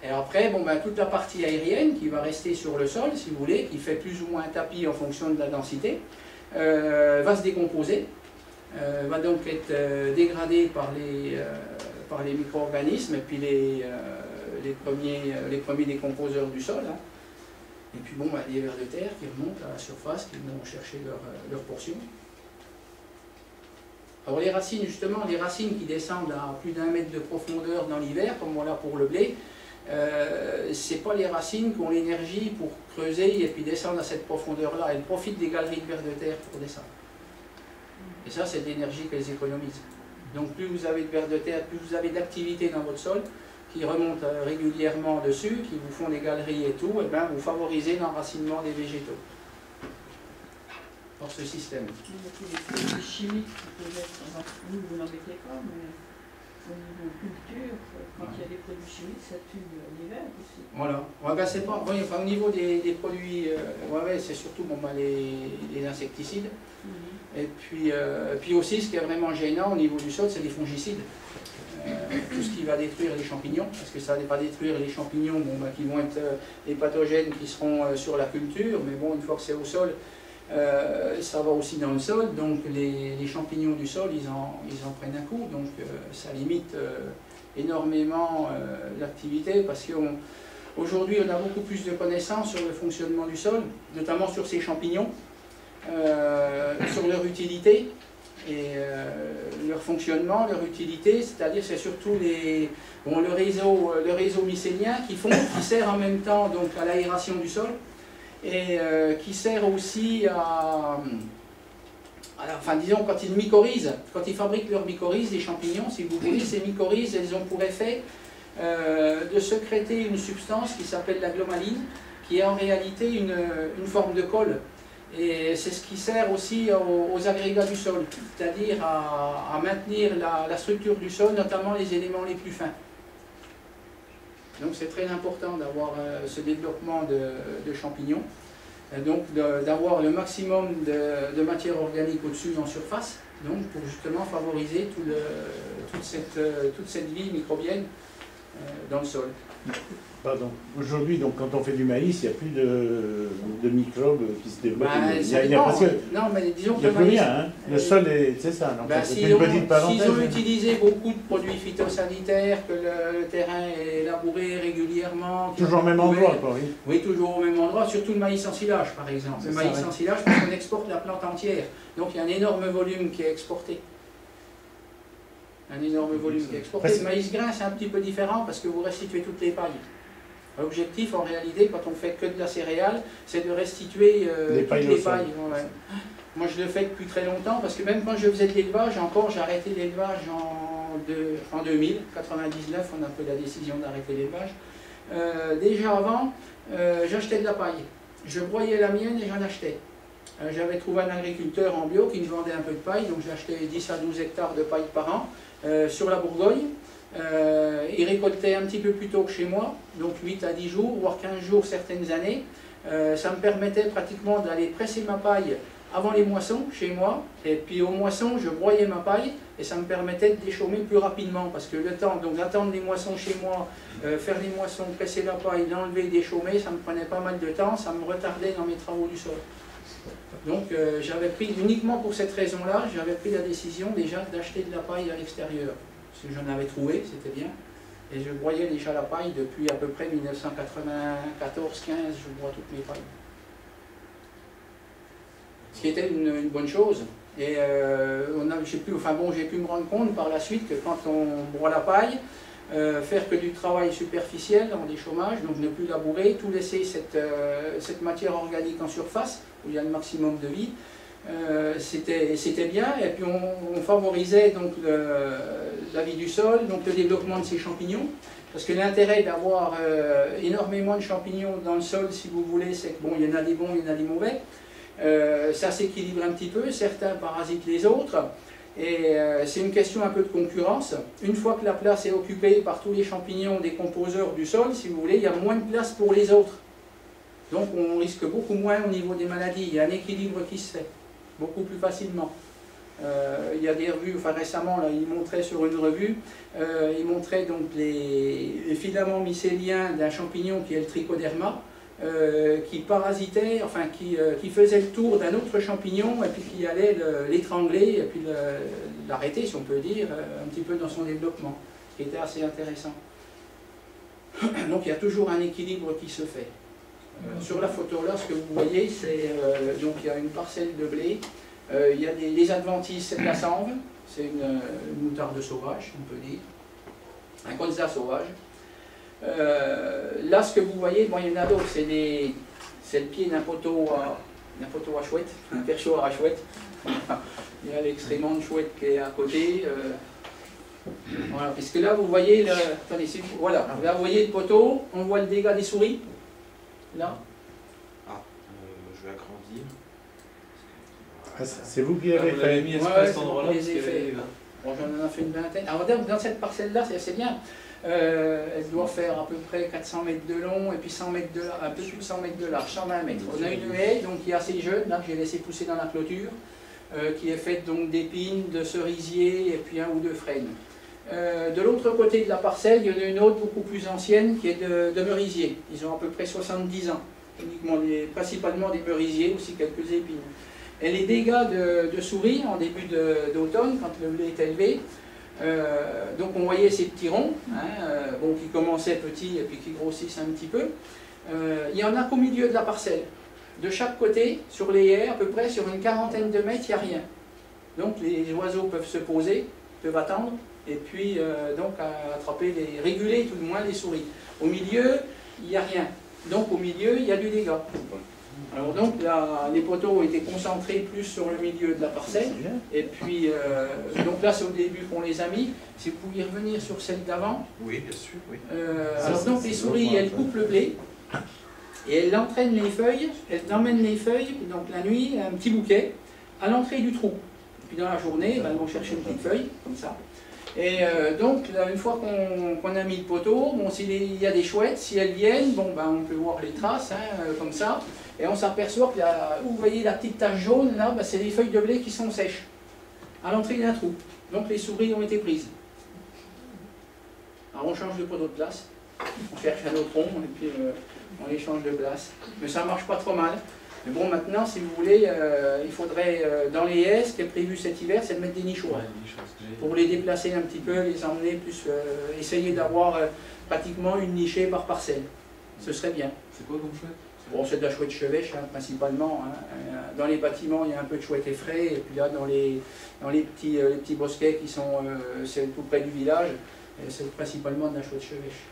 Et après, bon, ben, toute la partie aérienne qui va rester sur le sol, si vous voulez, qui fait plus ou moins un tapis en fonction de la densité, va se décomposer, va donc être dégradée par les micro-organismes et puis les premiers décomposeurs du sol. Hein. Et puis bon, bah, des vers de terre qui remontent à la surface, qui vont chercher leur portion. Alors les racines, justement, les racines qui descendent à plus d'1 mètre de profondeur dans l'hiver, comme voilà pour le blé, c'est pas les racines qui ont l'énergie pour creuser et puis descendre à cette profondeur-là. Elles profitent des galeries de vers de terre pour descendre. Et ça, c'est de l'énergie qu'elles économisent. Donc plus vous avez de vers de terre, plus vous avez d'activité dans votre sol, qui remontent régulièrement dessus, qui vous font des galeries et tout, et bien vous favorisez l'enracinement des végétaux par ce système. Il y a tous les produits chimiques qui peuvent être, vous n'en mettez pas, mais au niveau culture, quand il y a des produits chimiques, ça tue l'hiver aussi. Voilà, ouais, ben c'est pas, oui, enfin, au niveau des produits, ouais, c'est surtout bon, ben, les insecticides. Et puis aussi, ce qui est vraiment gênant au niveau du sol, c'est les fongicides. Tout ce qui va détruire les champignons, parce que ça ne va pas détruire les champignons bon, bah, qui vont être les pathogènes qui seront sur la culture, mais bon, une fois que c'est au sol, ça va aussi dans le sol, donc les champignons du sol, ils en prennent un coup, donc ça limite énormément l'activité, parce qu'aujourd'hui on a beaucoup plus de connaissances sur le fonctionnement du sol, notamment sur ces champignons, sur leur utilité, et leur fonctionnement, leur utilité, c'est-à-dire c'est surtout le réseau mycélien qui sert en même temps donc, à l'aération du sol et qui sert aussi enfin disons quand ils mycorhizent, quand ils fabriquent leurs mycorhizes, les champignons, si vous voulez, ces mycorhizes, elles ont pour effet de sécréter une substance qui s'appelle la glomaline, qui est en réalité une forme de colle. Et c'est ce qui sert aussi aux agrégats du sol, c'est-à-dire à maintenir la structure du sol, notamment les éléments les plus fins. Donc c'est très important d'avoir ce développement de champignons, donc d'avoir le maximum de matière organique au-dessus en surface, donc pour justement favoriser toute cette vie microbienne dans le sol. Pardon. Aujourd'hui, donc, quand on fait du maïs, il n'y a plus de microbes qui se développent. Parce que, non, mais disons que il n'y a plus rien. Hein. Le sol, c'est ça. S'ils ont utilisé beaucoup de produits phytosanitaires, que le terrain est labouré régulièrement. Toujours au même endroit, quoi, oui. Oui, toujours au même endroit, surtout le maïs en silage, par exemple. Le maïs en silage, parce qu'on exporte la plante entière. Donc il y a un énorme volume qui est exporté. un énorme volume qui est exporté. Le maïs grain, c'est un petit peu différent parce que vous restituez toutes les pailles. L'objectif, en réalité, quand on fait que de la céréale, c'est de restituer toutes les pailles. Ouais. Moi, je le fais depuis très longtemps parce que même quand je faisais de l'élevage, j'ai arrêté l'élevage en 2000, 99, on a pris la décision d'arrêter l'élevage. Déjà avant, j'achetais de la paille. Je broyais la mienne et j'en achetais. J'avais trouvé un agriculteur en bio qui me vendait un peu de paille, donc j'achetais 10 à 12 hectares de paille par an sur la Bourgogne. Il récoltait un petit peu plus tôt que chez moi, donc 8 à 10 jours, voire 15 jours certaines années. Ça me permettait pratiquement d'aller presser ma paille avant les moissons chez moi, et puis aux moissons je broyais ma paille et ça me permettait de déchaumer plus rapidement parce que le temps, donc d'attendre les moissons chez moi, faire les moissons, presser la paille, l'enlever, déchaumer, ça me prenait pas mal de temps, ça me retardait dans mes travaux du sol. Donc j'avais pris, uniquement pour cette raison-là, j'avais pris la décision déjà d'acheter de la paille à l'extérieur. Parce que j'en avais trouvé, c'était bien. Et je broyais déjà la paille depuis à peu près 1994-15, je broie toutes mes pailles. Ce qui était une bonne chose. Et j'ai pu me rendre compte par la suite que quand on broie la paille, faire que du travail superficiel en déchômage, donc ne plus labourer, tout laisser cette matière organique en surface, où il y a le maximum de vie, c'était bien, et puis on favorisait donc la vie du sol, donc le développement de ces champignons, parce que l'intérêt d'avoir énormément de champignons dans le sol, si vous voulez, c'est que bon, il y en a des bons, il y en a des mauvais, ça s'équilibre un petit peu, certains parasitent les autres, et c'est une question un peu de concurrence. Une fois que la place est occupée par tous les champignons décomposeurs du sol, si vous voulez, il y a moins de place pour les autres. Donc on risque beaucoup moins au niveau des maladies, il y a un équilibre qui se fait, beaucoup plus facilement. Il y a des revues, enfin récemment, là, ils montraient sur une revue, ils montraient donc les filaments mycéliens d'un champignon qui est le trichoderma, qui parasitait, enfin qui faisait le tour d'un autre champignon et puis qui allait l'étrangler et puis l'arrêter, si on peut dire, un petit peu dans son développement, ce qui était assez intéressant. Donc il y a toujours un équilibre qui se fait. Sur la photo là, ce que vous voyez, c'est donc il y a une parcelle de blé, il y a des adventices, c'est de la sanve, c'est une moutarde sauvage, on peut dire, un colza sauvage. Là, ce que vous voyez, bon, il y en a d'autres, c'est le pied d'un poteau à chouette, un perchoir à chouette. Il y a l'excrément de chouette qui est à côté. Voilà, parce que là, vous voyez, attendez, voilà, là, vous voyez le poteau, on voit le dégât des souris. Là. Je vais agrandir. C'est vous qui avez Vous fait. l'avez mis à cet endroit-là. Les effets. Bon, j'en ai fait une vingtaine. Alors dans cette parcelle-là, c'est assez bien. Elle doit faire à peu près 400 mètres de long et puis 100 mètres de large, un peu plus de 100 mètres de large, 120 mètres. On a une haie donc, qui est assez jeune, là, que j'ai laissé pousser dans la clôture, qui est faite donc d'épines, de cerisiers et puis un ou deux frênes. De l'autre côté de la parcelle, il y en a une autre beaucoup plus ancienne qui est de merisiers. Ils ont à peu près 70 ans, principalement des merisiers, aussi quelques épines. Et les dégâts de souris en début d'automne, quand le blé est élevé, donc on voyait ces petits ronds, bon, qui commençaient petits et puis qui grossissent un petit peu. Il y en a qu'au milieu de la parcelle. De chaque côté, sur les haies, à peu près sur une quarantaine de mètres, il n'y a rien. Donc les oiseaux peuvent se poser, peuvent attendre, et puis donc attraper, réguler tout du moins les souris. Au milieu, il n'y a rien. Donc au milieu, il y a du dégât. Alors donc là, les poteaux ont été concentrés plus sur le milieu de la parcelle. Et puis, donc là c'est au début qu'on les a mis. Si vous pouviez revenir sur celle d'avant. Oui, bien sûr. Oui. Alors donc les souris, elles coupent le blé. Et elles entraînent les feuilles, elles emmènent les feuilles, donc la nuit, un petit bouquet, à l'entrée du trou. Et puis dans la journée, elles vont chercher une petite feuille, comme ça. Et donc, là, une fois qu'on a mis le poteau, bon, s'il y a des chouettes, si elles viennent, bon, ben, on peut voir les traces, comme ça. Et on s'aperçoit que vous voyez la petite tache jaune, là, ben, c'est les feuilles de blé qui sont sèches, à l'entrée d'un trou. Donc les souris ont été prises. Alors on change de poteau de place, on cherche un autre rond, et puis on les change de place. Mais ça ne marche pas trop mal. Mais bon, maintenant, si vous voulez, il faudrait, dans les haies, ce qui est prévu cet hiver, c'est de mettre des nichoirs. Pour les déplacer un petit peu, les emmener, plus essayer d'avoir pratiquement une nichée par parcelle. Ce serait bien. C'est quoi comme chouette? Bon, c'est de la chouette chevêche, hein, principalement. Hein. Dans les bâtiments, il y a un peu de chouette effraie, et puis là, dans les petits bosquets qui sont c'est tout près du village, c'est principalement de la chouette chevêche.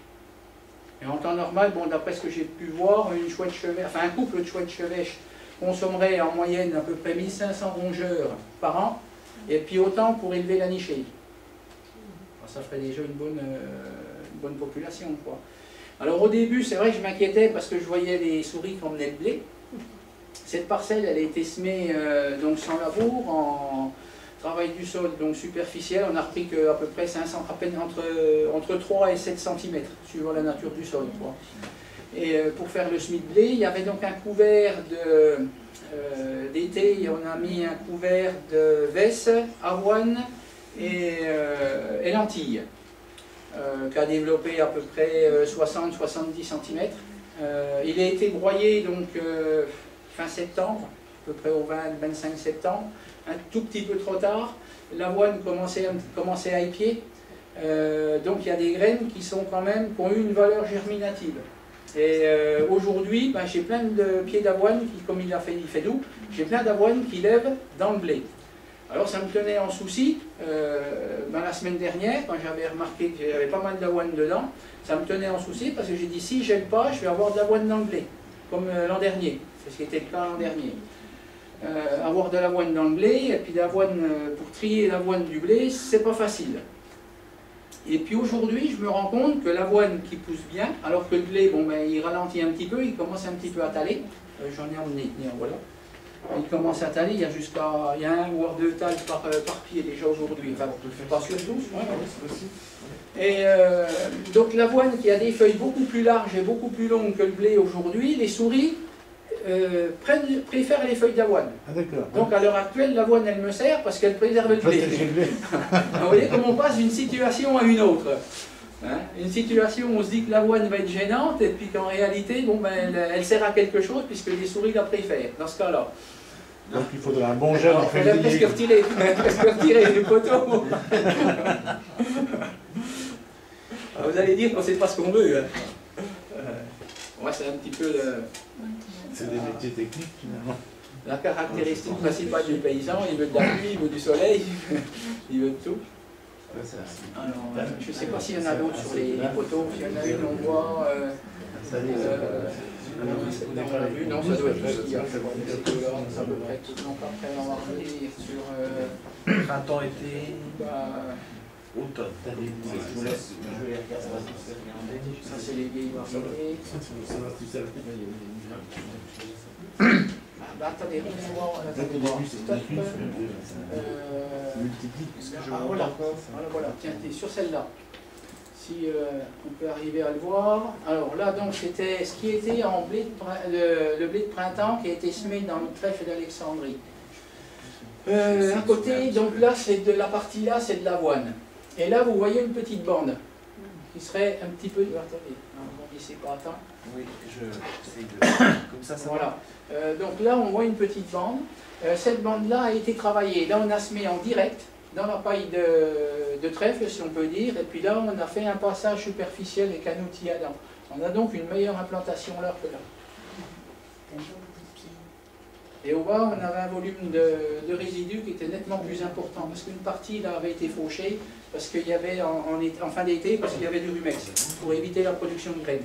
Et en temps normal, bon, d'après ce que j'ai pu voir, une chouette chevêche, enfin un couple de chouettes chevêches consommerait en moyenne à peu près 1500 rongeurs par an, et puis autant pour élever la nichée. Alors, ça ferait déjà une bonne population, quoi. Alors au début, c'est vrai que je m'inquiétais parce que je voyais les souris qui emmenaient le blé. Cette parcelle, elle a été semée donc sans labour, en travail du sol donc superficiel. On a repris qu'à peu près 500, à peine entre 3 et 7 cm, suivant la nature du sol, quoi. Et pour faire le semis de blé, il y avait donc un couvert d'été, on a mis un couvert de vesse, avoine et lentilles. Qui a développé à peu près 60-70 cm. Il a été broyé donc fin septembre, à peu près au 20-25 septembre, un tout petit peu trop tard. L'avoine commençait à épier, donc il y a des graines qui sont quand même, qui ont eu une valeur germinative. Et aujourd'hui, ben, j'ai plein de pieds d'avoine, comme il fait doux, j'ai plein d'avoine qui lèvent dans le blé. Alors ça me tenait en souci, la semaine dernière, quand j'avais remarqué qu'il y avait pas mal d'avoine dedans, ça me tenait en souci parce que j'ai dit si je gèle pas, je vais avoir de l'avoine dans le blé, comme l'an dernier, c'est ce qui était le cas l'an dernier. Avoir de l'avoine dans le blé, et puis d'avoine pour trier l'avoine du blé, c'est pas facile. Et puis aujourd'hui, je me rends compte que l'avoine qui pousse bien, alors que le blé, bon, ben, il ralentit un petit peu, il commence un petit peu à taler, j'en ai emmené, voilà. Il commence à taler, il y a un ou deux tales par pied déjà aujourd'hui, enfin pas sur tous. Et donc l'avoine qui a des feuilles beaucoup plus larges et beaucoup plus longues que le blé aujourd'hui, les souris préfèrent les feuilles d'avoine. Ah, d'accord. Donc à l'heure actuelle, l'avoine elle me sert parce qu'elle préserve le blé. Vous voyez comment on passe d'une situation à une autre. Hein, une situation où on se dit que l'avoine va être gênante et puis qu'en réalité, bon, ben, elle sert à quelque chose puisque les souris la préfèrent, dans ce cas-là. Donc il faudra un bon gel en fait. Elle a presque retiré les poteaux. Vous allez dire qu'on ne sait pas ce qu'on veut. Hein. Ouais, c'est un petit peu c'est des métiers techniques finalement. La caractéristique principale du paysan, il veut de la pluie, il veut du soleil, il veut de tout. Alors, je ne sais pas s'il y en a d'autres sur les poteaux, s'il y en a une, on voit. Non, ça doit être tout ce qu'il y a. À peu près tout. Donc après, on va revenir sur. Printemps, été, automne. Ça, c'est les vieilles variétés. Attendez, voilà, tiens, sur celle-là. Si on peut arriver à le voir. Alors là, donc, c'était ce qui était en blé le blé de printemps qui a été semé dans le trèfle d'Alexandrie. À côté, donc là, c'est de la partie là, c'est de l'avoine. Et là, vous voyez une petite bande qui serait un petit peu. Attendez, non, c'est pas attends. Oui, j'essaie de. Comme ça, ça voilà. Donc là, on voit une petite bande. Cette bande-là a été travaillée. Là, on a semé en direct dans la paille de trèfle, si on peut dire. Et puis là, on a fait un passage superficiel avec un outil à dents. On a donc une meilleure implantation là que là. Et au bas, on avait un volume de résidus qui était nettement plus important. Parce qu'une partie là avait été fauchée, parce qu'il y avait en fin d'été, parce qu'il y avait du rumex, pour éviter la production de graines.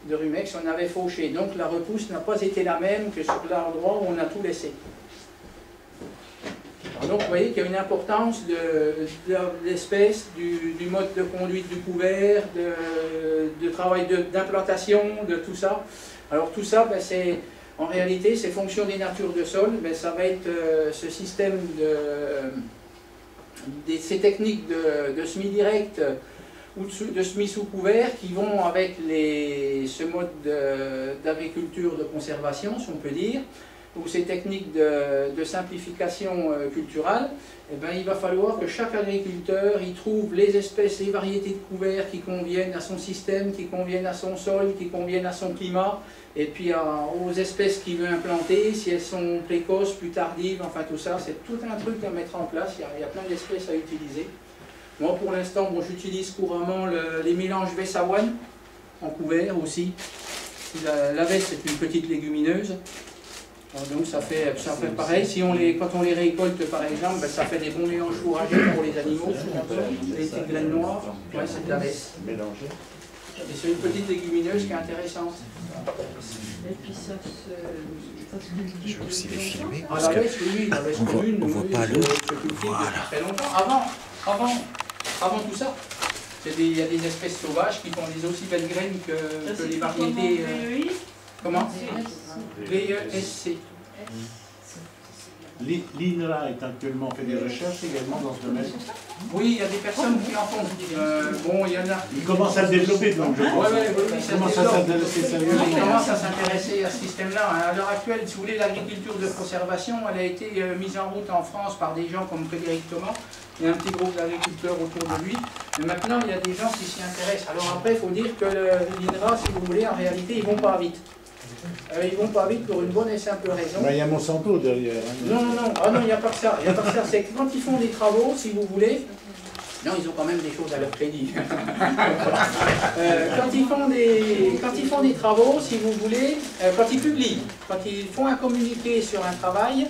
De rumex, on avait fauché. Donc la repousse n'a pas été la même que sur l'endroit où on a tout laissé. Alors donc vous voyez qu'il y a une importance de l'espèce, du mode de conduite du couvert, de travail d'implantation, de tout ça. Alors tout ça, ben, en réalité, c'est fonction des natures de sol, ben, ça va être ce système ces techniques de semis direct ou de semis sous couvert qui vont avec ce mode d'agriculture de conservation, si on peut dire, ou ces techniques de simplification culturelle. Eh ben, il va falloir que chaque agriculteur y trouve les espèces, les variétés de couverts qui conviennent à son système, qui conviennent à son sol, qui conviennent à son climat, et puis aux espèces qu'il veut implanter, si elles sont précoces, plus tardives, enfin tout ça, c'est tout un truc à mettre en place, il y a plein d'espèces à utiliser. Moi pour l'instant, bon, j'utilise couramment les mélanges Vessavoine en couvert aussi. L'avet, c'est une petite légumineuse. Alors, donc ça fait pareil. Si quand on les récolte, par exemple, ben, ça fait des bons mélanges fourragers pour les animaux. Les petites graines noires, ouais, c'est de l'avet. Mélangé. Et c'est une petite légumineuse qui est intéressante. Et puis ça se cultive. Je vais aussi les filmer. Ah, Parce que l'avet, oui, l'avet commune, on voit oui, pas se l'eau. cultive depuis très longtemps. Avant tout ça, il y a des espèces sauvages qui font des aussi belles graines que les variétés. Comment VESC. L'INRA est actuellement fait des recherches également dans ce domaine. Oui, il y a des personnes qui en font. Bon, il y en a. Il commence à se développer, donc je pense. Oui, ça Commence à s'intéresser sérieusement. On commence à s'intéresser à ce système-là. À l'heure actuelle, si vous voulez, l'agriculture de conservation, elle a été mise en route en France par des gens comme Frédéric Thomas. Il y a un petit groupe d'agriculteurs autour de lui. Mais maintenant, il y a des gens qui s'y intéressent. Alors après, il faut dire que l'INRA, si vous voulez, en réalité, ils ne vont pas vite. Ils vont pas vite pour une bonne et simple raison. Il y a Monsanto derrière. Non, il n'y a pas que ça. Il n'y a pas que ça. C'est que quand ils font des travaux, si vous voulez, non, ils ont quand même des choses à leur crédit. Quand ils font des travaux, si vous voulez, quand ils publient, quand ils font un communiqué sur un travail,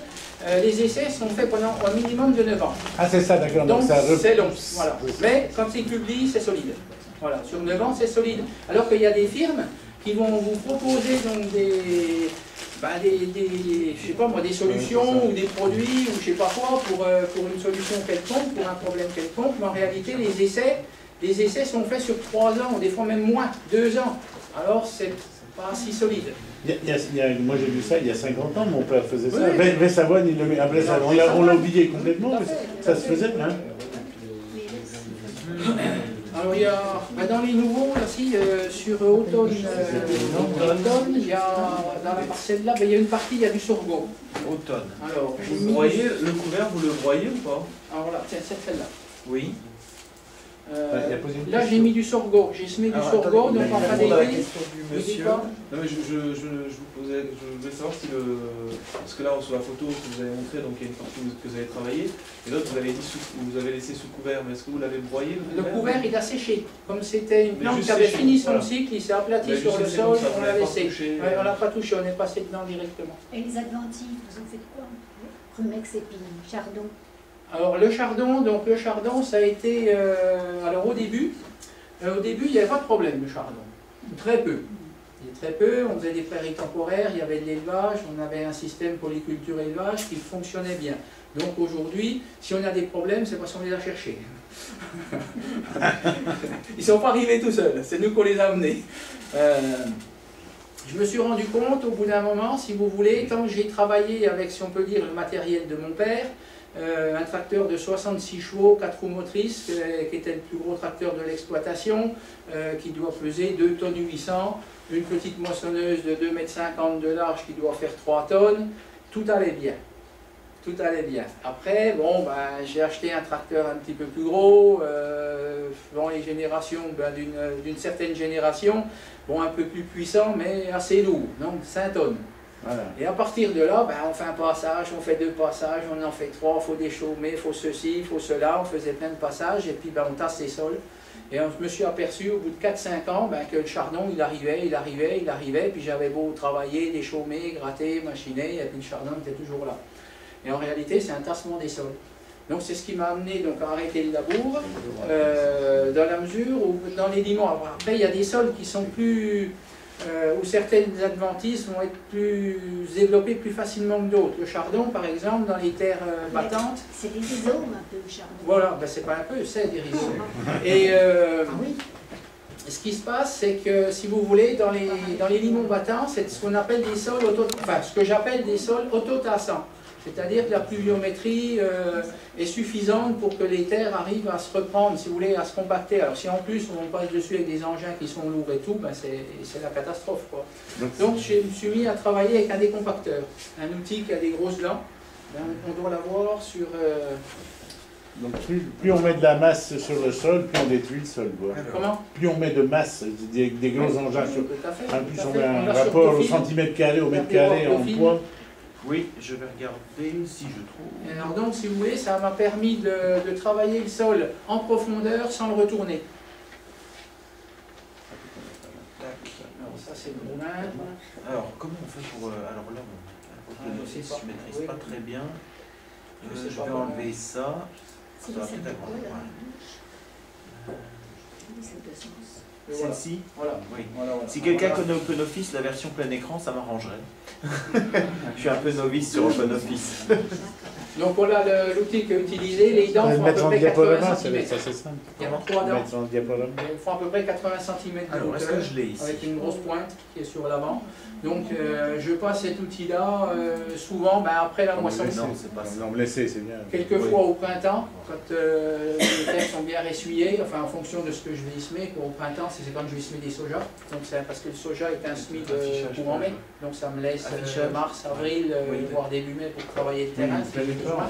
les essais sont faits pendant un minimum de 9 ans. Ah, c'est ça, d'accord. Donc c'est long. Voilà. Mais quand ils publient, c'est solide. Voilà. Sur 9 ans, c'est solide. Alors qu'il y a des firmes qui vont vous proposer donc des je sais pas moi, des solutions ou des produits ou je sais pas quoi pour une solution quelconque, pour un problème quelconque, mais en réalité les essais sont faits sur 3 ans, ou des fois même moins, 2 ans. Alors c'est pas si solide. Moi j'ai vu ça il y a 50 ans, mon père faisait ça. Oui. Vessavoine, il le met. Après, on l'a oublié complètement, mais ça se faisait, hein. Alors il y a, dans les nouveaux, là, sur automne, il y a, dans la parcelle là, il y a une partie, il y a du sorgho. Automne. Alors, Vous broyez le couvert, vous le broyez ou pas? Alors voilà, tiens, c'est celle-là. Oui. Là j'ai mis du sorgho, j'ai semé du sorgho, donc en fin la d'été. question du monsieur. Non mais je vous posais, je voulais savoir si parce que là sur la photo que vous avez montrée, donc il y a une partie que vous avez travaillé, et l'autre vous avez dit vous avez laissé sous couvert, mais est-ce que vous l'avez broyé le couvert il a séché, comme c'était une plante qui avait fini son cycle, il s'est aplati sur le sol, on l'a laissé. Ouais, on l'a pas touché, on est passé dedans directement. Et les adventives, vous en faites quoi? Rumex, épine, chardon. Alors le chardon, ça a été, alors au début il n'y avait pas de problème le chardon, très peu. On faisait des prairies temporaires, il y avait de l'élevage, on avait un système polyculture élevage qui fonctionnait bien. Donc aujourd'hui, si on a des problèmes, c'est parce qu'on les a cherchés. Ils ne sont pas arrivés tout seuls, c'est nous qu'on les a amenés. Je me suis rendu compte au bout d'un moment, si vous voulez, quand j'ai travaillé avec, si on peut dire, le matériel de mon père, un tracteur de 66 chevaux, 4 roues motrices, qui était le plus gros tracteur de l'exploitation, qui doit peser 2 tonnes 800, une petite moissonneuse de 2,50 m de large qui doit faire 3 tonnes, tout allait bien. Tout allait bien. Après, bon, j'ai acheté un tracteur un petit peu plus gros, dans les générations, d'une certaine génération, bon, un peu plus puissant, mais assez lourd, donc 5 tonnes. Voilà. Et à partir de là, on fait un passage, on fait 2 passages, on en fait 3, il faut déchaumer, il faut ceci, il faut cela, on faisait plein de passages, et puis on tasse les sols. Et je me suis aperçu au bout de 4-5 ans que le chardon, il arrivait, puis j'avais beau travailler, déchaumer, gratter, machiner, et puis le chardon était toujours là. Et en réalité, c'est un tassement des sols. Donc c'est ce qui m'a amené donc, à arrêter le labour, dans la mesure où dans les limons, après il y a des sols qui sont plus... où certaines adventices vont être plus développées plus facilement que d'autres. Le chardon, par exemple, dans les terres battantes... C'est des rhizomes un peu, le chardon. Voilà, c'est pas un peu, c'est des rhizomes. Et oui. Ce qui se passe, c'est que, si vous voulez, dans les limons battants, c'est ce qu'on appelle des sols ce que j'appelle des sols autotassants. C'est-à-dire que la pluviométrie est suffisante pour que les terres arrivent à se reprendre, si vous voulez, à se compacter. Alors si en plus on passe dessus avec des engins qui sont lourds et tout, c'est la catastrophe, quoi. Donc je me suis mis à travailler avec un décompacteur, un outil qui a des grosses dents. On doit l'avoir sur... Donc plus on met de la masse sur le sol, plus on détruit le sol. Quoi. Comment? Plus on met de masse, des gros engins sur... Plus on met un on rapport au centimètre carré, au mètre carré en poids. Oui, je vais regarder si je trouve. Et alors donc, si vous voulez, ça m'a permis de travailler le sol en profondeur sans le retourner. Alors ça c'est le moulin. Alors, comment on fait pour... alors là, je ne maîtrise pas très bien. Je vais enlever ça. C'est Ça va les sacs peut-être de colle, avoir- là. Les sacs de sens. Et voilà. Celle-ci. Voilà. Oui. Voilà. Si quelqu'un connaît OpenOffice, la version plein écran, ça m'arrangerait. Je suis un peu novice sur OpenOffice. Donc voilà l'outil qui est utilisé. Les dents Le font à mettre peu en près 80 diaporama, cm. ça c'est simple. Il y a 3 dents. Mettre en diaporama. Elles font à peu près 80 cm de Alors, est-ce hauteur, que je l'ai ici? avec une grosse pointe qui est sur l'avant. Donc je passe cet outil-là souvent après la moisson. Non, c'est pas ça. Non, me laisser, c'est bien. Quelquefois au printemps, quand les terres sont bien ressuyées, enfin en fonction de ce que je vais y semer. Au printemps, c'est quand je vais semer des soja. Donc c'est parce que le soja est un semis de courant mai. Donc ça me laisse mars, avril, voire début mai pour travailler le terrain. si j'ai besoin.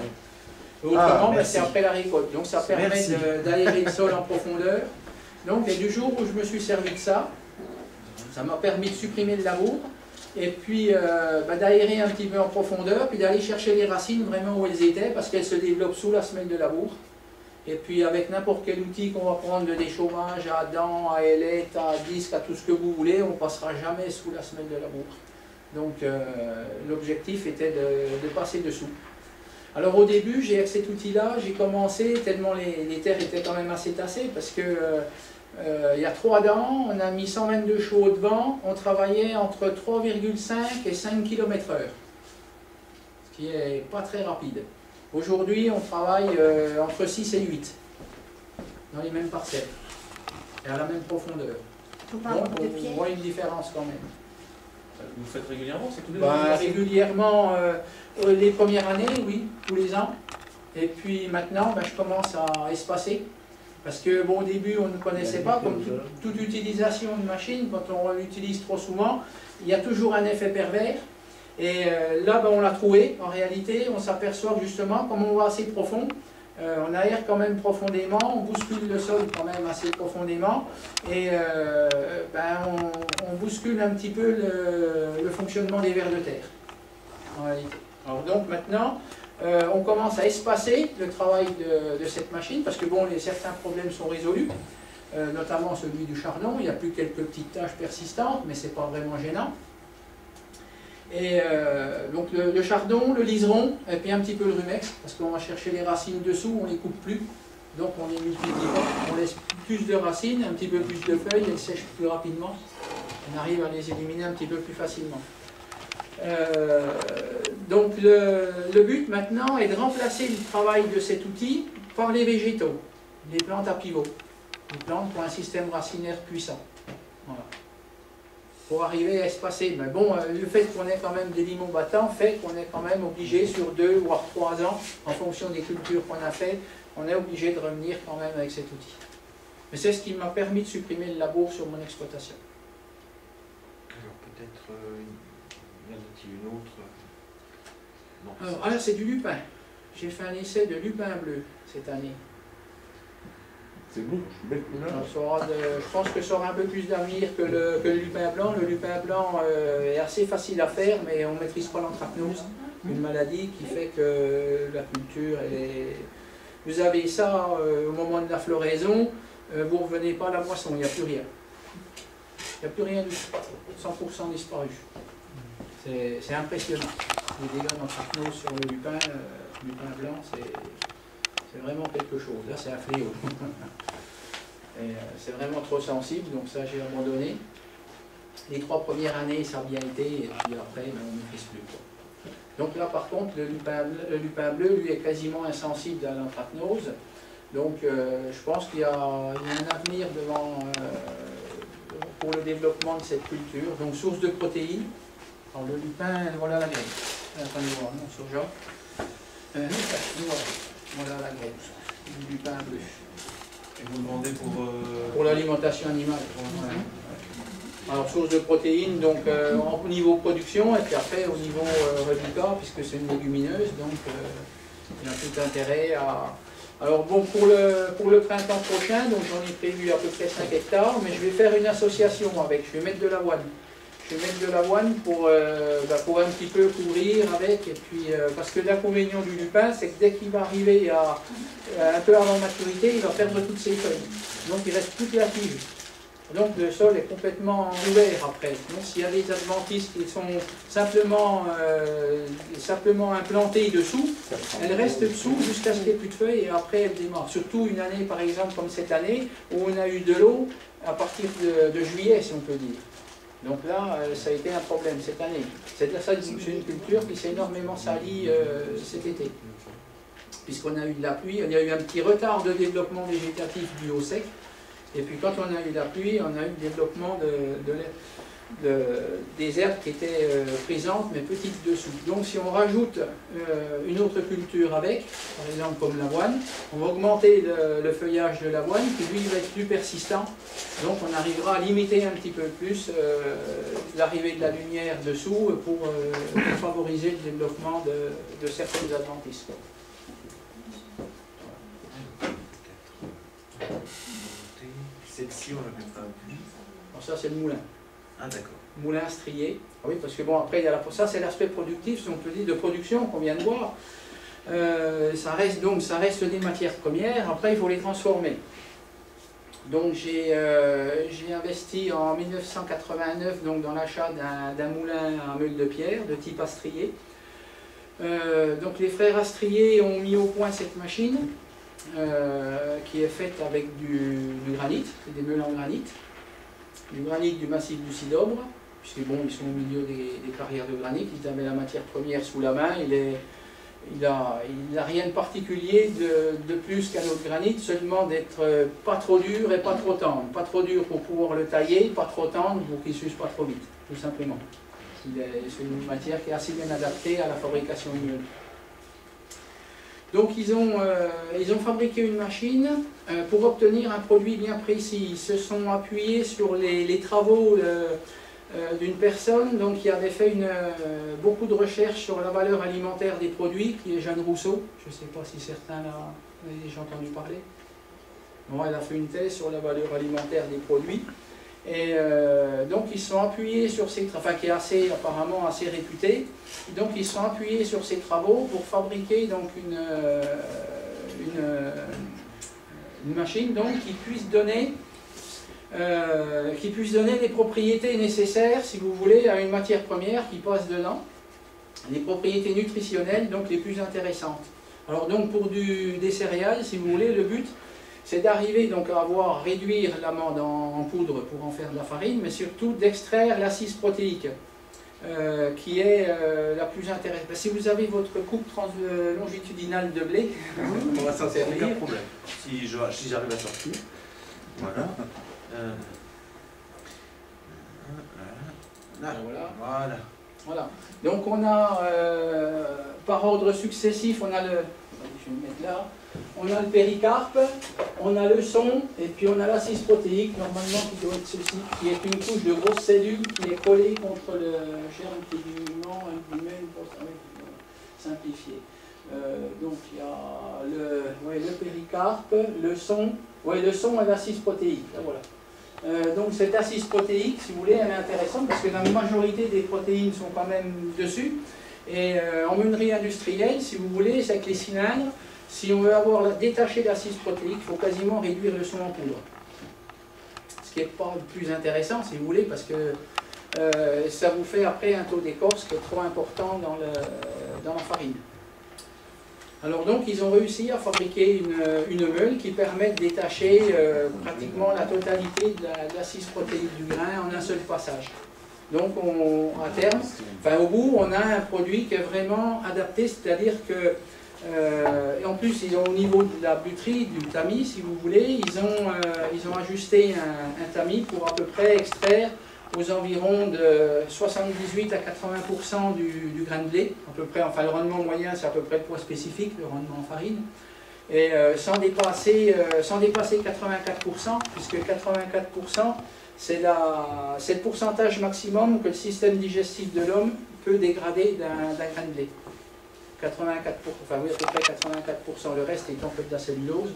Autrement, c'est après la récolte. Donc ça permet d'aérer le sol en profondeur. Donc et du jour où je me suis servi de ça, ça m'a permis de supprimer le labour et puis d'aérer un petit peu en profondeur, puis d'aller chercher les racines vraiment où elles étaient, parce qu'elles se développent sous la semelle de labour. Et puis avec n'importe quel outil qu'on va prendre, de déchauffage à dents, à ailette, à disque, à tout ce que vous voulez, on ne passera jamais sous la semelle de labour. Donc l'objectif était de passer dessous. Alors au début, avec cet outil-là, j'ai commencé, tellement les terres étaient quand même assez tassées, parce que il y a 3 dents, on a mis 122 chevaux de vent, on travaillait entre 3,5 et 5 km/h, ce qui n'est pas très rapide. Aujourd'hui, on travaille entre 6 et 8, dans les mêmes parcelles, et à la même profondeur. Faut pas Donc avoir de pied. on voit une différence quand même. Vous faites régulièrement, c'est tous les ans? Régulièrement, les premières années, oui, tous les ans. Et puis maintenant, je commence à espacer. Parce que au début, on ne connaissait pas, comme toute utilisation de machine, quand on l'utilise trop souvent, il y a toujours un effet pervers. Et là, on l'a trouvé. En réalité, on s'aperçoit justement, comme on va assez profond, on aère quand même profondément, on bouscule le sol quand même assez profondément, et on bouscule un petit peu le fonctionnement des vers de terre, en réalité. Alors donc maintenant, on commence à espacer le travail de cette machine, parce que certains problèmes sont résolus, notamment celui du chardon. Il n'y a plus quelques petites taches persistantes, mais ce n'est pas vraiment gênant. Et donc le chardon, le liseron, et puis un petit peu le rumex, parce qu'on va chercher les racines dessous, on ne les coupe plus, donc on les multiplie pas, on laisse plus de racines, un petit peu plus de feuilles, elles sèchent plus rapidement, on arrive à les éliminer un petit peu plus facilement. Donc le but maintenant est de remplacer le travail de cet outil par les végétaux, les plantes à pivot, les plantes qui ont un système racinaire puissant. Voilà. Pour arriver à espacer. Mais bon, le fait qu'on ait quand même des limons battants fait qu'on est quand même obligé sur 2 voire 3 ans, en fonction des cultures qu'on a fait, on est obligé de revenir quand même avec cet outil. Mais c'est ce qui m'a permis de supprimer le labour sur mon exploitation. Alors peut-être y en a-t-il une autre? Non. Alors là, c'est du lupin. J'ai fait un essai de lupin bleu cette année. C'est beau, belle couleur. Je pense que ça aura un peu plus d'avenir que le lupin blanc. Le lupin blanc est assez facile à faire, mais on ne maîtrise pas l'anthracnose, une maladie qui fait que la culture, vous avez ça au moment de la floraison, vous ne revenez pas à la moisson, il n'y a plus rien. Il n'y a plus rien du tout, 100% disparu. C'est impressionnant. Les dégâts d'anthracnose sur le lupin blanc, c'est vraiment quelque chose. Là, c'est un fléau. C'est vraiment trop sensible, donc ça, j'ai abandonné. Les 3 premières années, ça a bien été, et puis après, on ne maîtrise plus. Donc là, par contre, le lupin bleu, lui, est quasiment insensible à l'anthracnose. Donc, je pense qu'il y a un avenir pour le développement de cette culture. Donc, source de protéines. Alors, le lupin, voilà la graine. Attendez voir, non, soja. Voilà la graine du lupin bleu. Et vous le vendez pour l'alimentation animale. Alors, source de protéines, donc au niveau production, et puis après au niveau résultat, puisque c'est une légumineuse, donc il y a tout intérêt à... Alors bon, pour le printemps prochain, donc j'en ai prévu à peu près 5 hectares, mais je vais faire une association avec, je vais mettre de l'avoine. Je vais mettre de l'avoine pour un petit peu couvrir avec, et puis parce que l'inconvénient du lupin, c'est que dès qu'il va arriver un peu avant maturité, il va perdre toutes ses feuilles. Donc il reste toute la tige. Donc le sol est complètement ouvert après. Donc s'il y a des adventices qui sont simplement implantées dessous, elles restent dessous jusqu'à ce qu'il n'y ait plus de feuilles et après elles démarrent. Surtout une année par exemple comme cette année où on a eu de l'eau à partir de juillet si on peut dire. Donc là ça a été un problème cette année. C'est une culture qui s'est énormément salie cet été. Puisqu'on a eu de la pluie, il y a eu un petit retard de développement végétatif dû au sec. Et puis quand on a eu la pluie, on a eu le développement des herbes qui étaient présentes mais petites dessous. Donc si on rajoute une autre culture avec, par exemple comme l'avoine, on va augmenter le feuillage de l'avoine qui lui va être plus persistant. Donc on arrivera à limiter un petit peu plus l'arrivée de la lumière dessous pour favoriser le développement de certaines adventices. Celle-ci, on l'appelle pas plus. Alors ça c'est le moulin. Ah d'accord. Moulin strié. Ah oui, parce que bon, après, il y a ça c'est l'aspect productif, si on peut dire, de production qu'on vient de voir. Ça reste des matières premières, après il faut les transformer. Donc j'ai investi en 1989 donc, dans l'achat d'un moulin à meule de pierre de type Astrier. Donc les frères Astrier ont mis au point cette machine qui est faite avec du granit, des meules en granit. Du granit du massif du Cidobre, puisque bon, ils sont au milieu des carrières de granit, ils avaient la matière première sous la main, il n'a rien de particulier de plus qu'un autre granit, seulement d'être pas trop dur et pas trop tendre. Pas trop dur pour pouvoir le tailler, pas trop tendre pour qu'il ne s'use pas trop vite, tout simplement. C'est une matière qui est assez bien adaptée à la fabrication de meules. Donc ils ont fabriqué une machine pour obtenir un produit bien précis. Ils se sont appuyés sur les travaux d'une personne donc, qui avait fait beaucoup de recherches sur la valeur alimentaire des produits, qui est Jeanne Rousseau. Je ne sais pas si certains l'ont déjà entendu parler. Bon, elle a fait une thèse sur la valeur alimentaire des produits. Et donc ils sont appuyés sur ces travaux, enfin qui est apparemment assez réputé. Donc ils sont appuyés sur ces travaux pour fabriquer donc une machine donc, qui puisse donner les propriétés nécessaires, si vous voulez, à une matière première qui passe dedans, les propriétés nutritionnelles donc les plus intéressantes. Alors donc pour des céréales, si vous voulez, le but c'est d'arriver donc à réduire l'amande en poudre pour en faire de la farine, mais surtout d'extraire l'assise protéique, qui est la plus intéressante. Si vous avez votre coupe longitudinale de blé, on va s'en servir. Aucun problème. Si j'arrive à sortir. Voilà. Voilà. Donc on a, par ordre successif, on a je vais le mettre là. On a le péricarpe, on a le son, et puis on a l'assise protéique, normalement qui doit être ceci, qui est une couche de grosses cellules qui est collée contre le germe tégument, pour simplifier. Donc il y a le péricarpe, le son et l'assise protéique. Là, voilà. Donc cette assise protéique, si vous voulez, elle est intéressante parce que la majorité des protéines sont quand même dessus. Et en meunerie industrielle, si vous voulez, c'est avec les cylindres. Si on veut détacher l'assise protéique, il faut quasiment réduire le son en poudre. Ce qui n'est pas le plus intéressant, si vous voulez, parce que ça vous fait après un taux d'écorce qui est trop important dans la farine. Alors donc, ils ont réussi à fabriquer une meule qui permet de détacher pratiquement la totalité de l'assise protéique du grain en un seul passage. Donc, à terme, au bout, on a un produit qui est vraiment adapté, c'est-à-dire que et en plus, ils ont au niveau de la buterie, du tamis, si vous voulez, ils ont ajusté un tamis pour à peu près extraire aux environs de 78 à 80% du grain de blé, à peu près, enfin le rendement moyen c'est à peu près le poids spécifique, le rendement en farine, et sans dépasser 84%, puisque 84% c'est le pourcentage maximum que le système digestif de l'homme peut dégrader d'un grain de blé. 84%, enfin oui, à peu près 84%, le reste étant fait de la cellulose.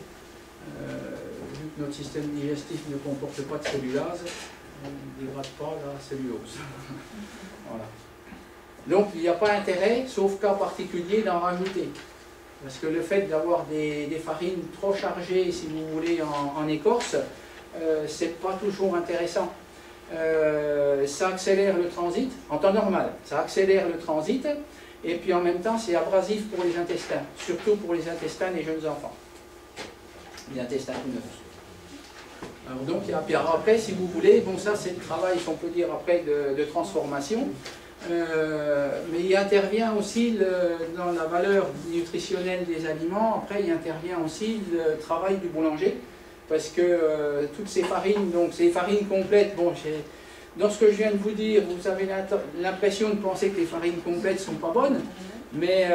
Vu que notre système digestif ne comporte pas de cellulase, on ne dégrade pas la cellulose. Voilà. Donc il n'y a pas intérêt, sauf cas particulier, d'en rajouter. Parce que le fait d'avoir des farines trop chargées, si vous voulez, en écorce, c'est pas toujours intéressant. Ça accélère le transit, en temps normal, ça accélère le transit, et puis en même temps c'est abrasif pour les intestins, surtout pour les intestins des jeunes enfants, les intestins tout neufs. Alors donc, puis après, si vous voulez, bon ça c'est le travail, on peut dire après, de transformation, mais il intervient aussi dans la valeur nutritionnelle des aliments, après il intervient aussi le travail du boulanger, parce que toutes ces farines, donc ces farines complètes, bon, dans ce que je viens de vous dire, vous avez l'impression de penser que les farines complètes ne sont pas bonnes, mais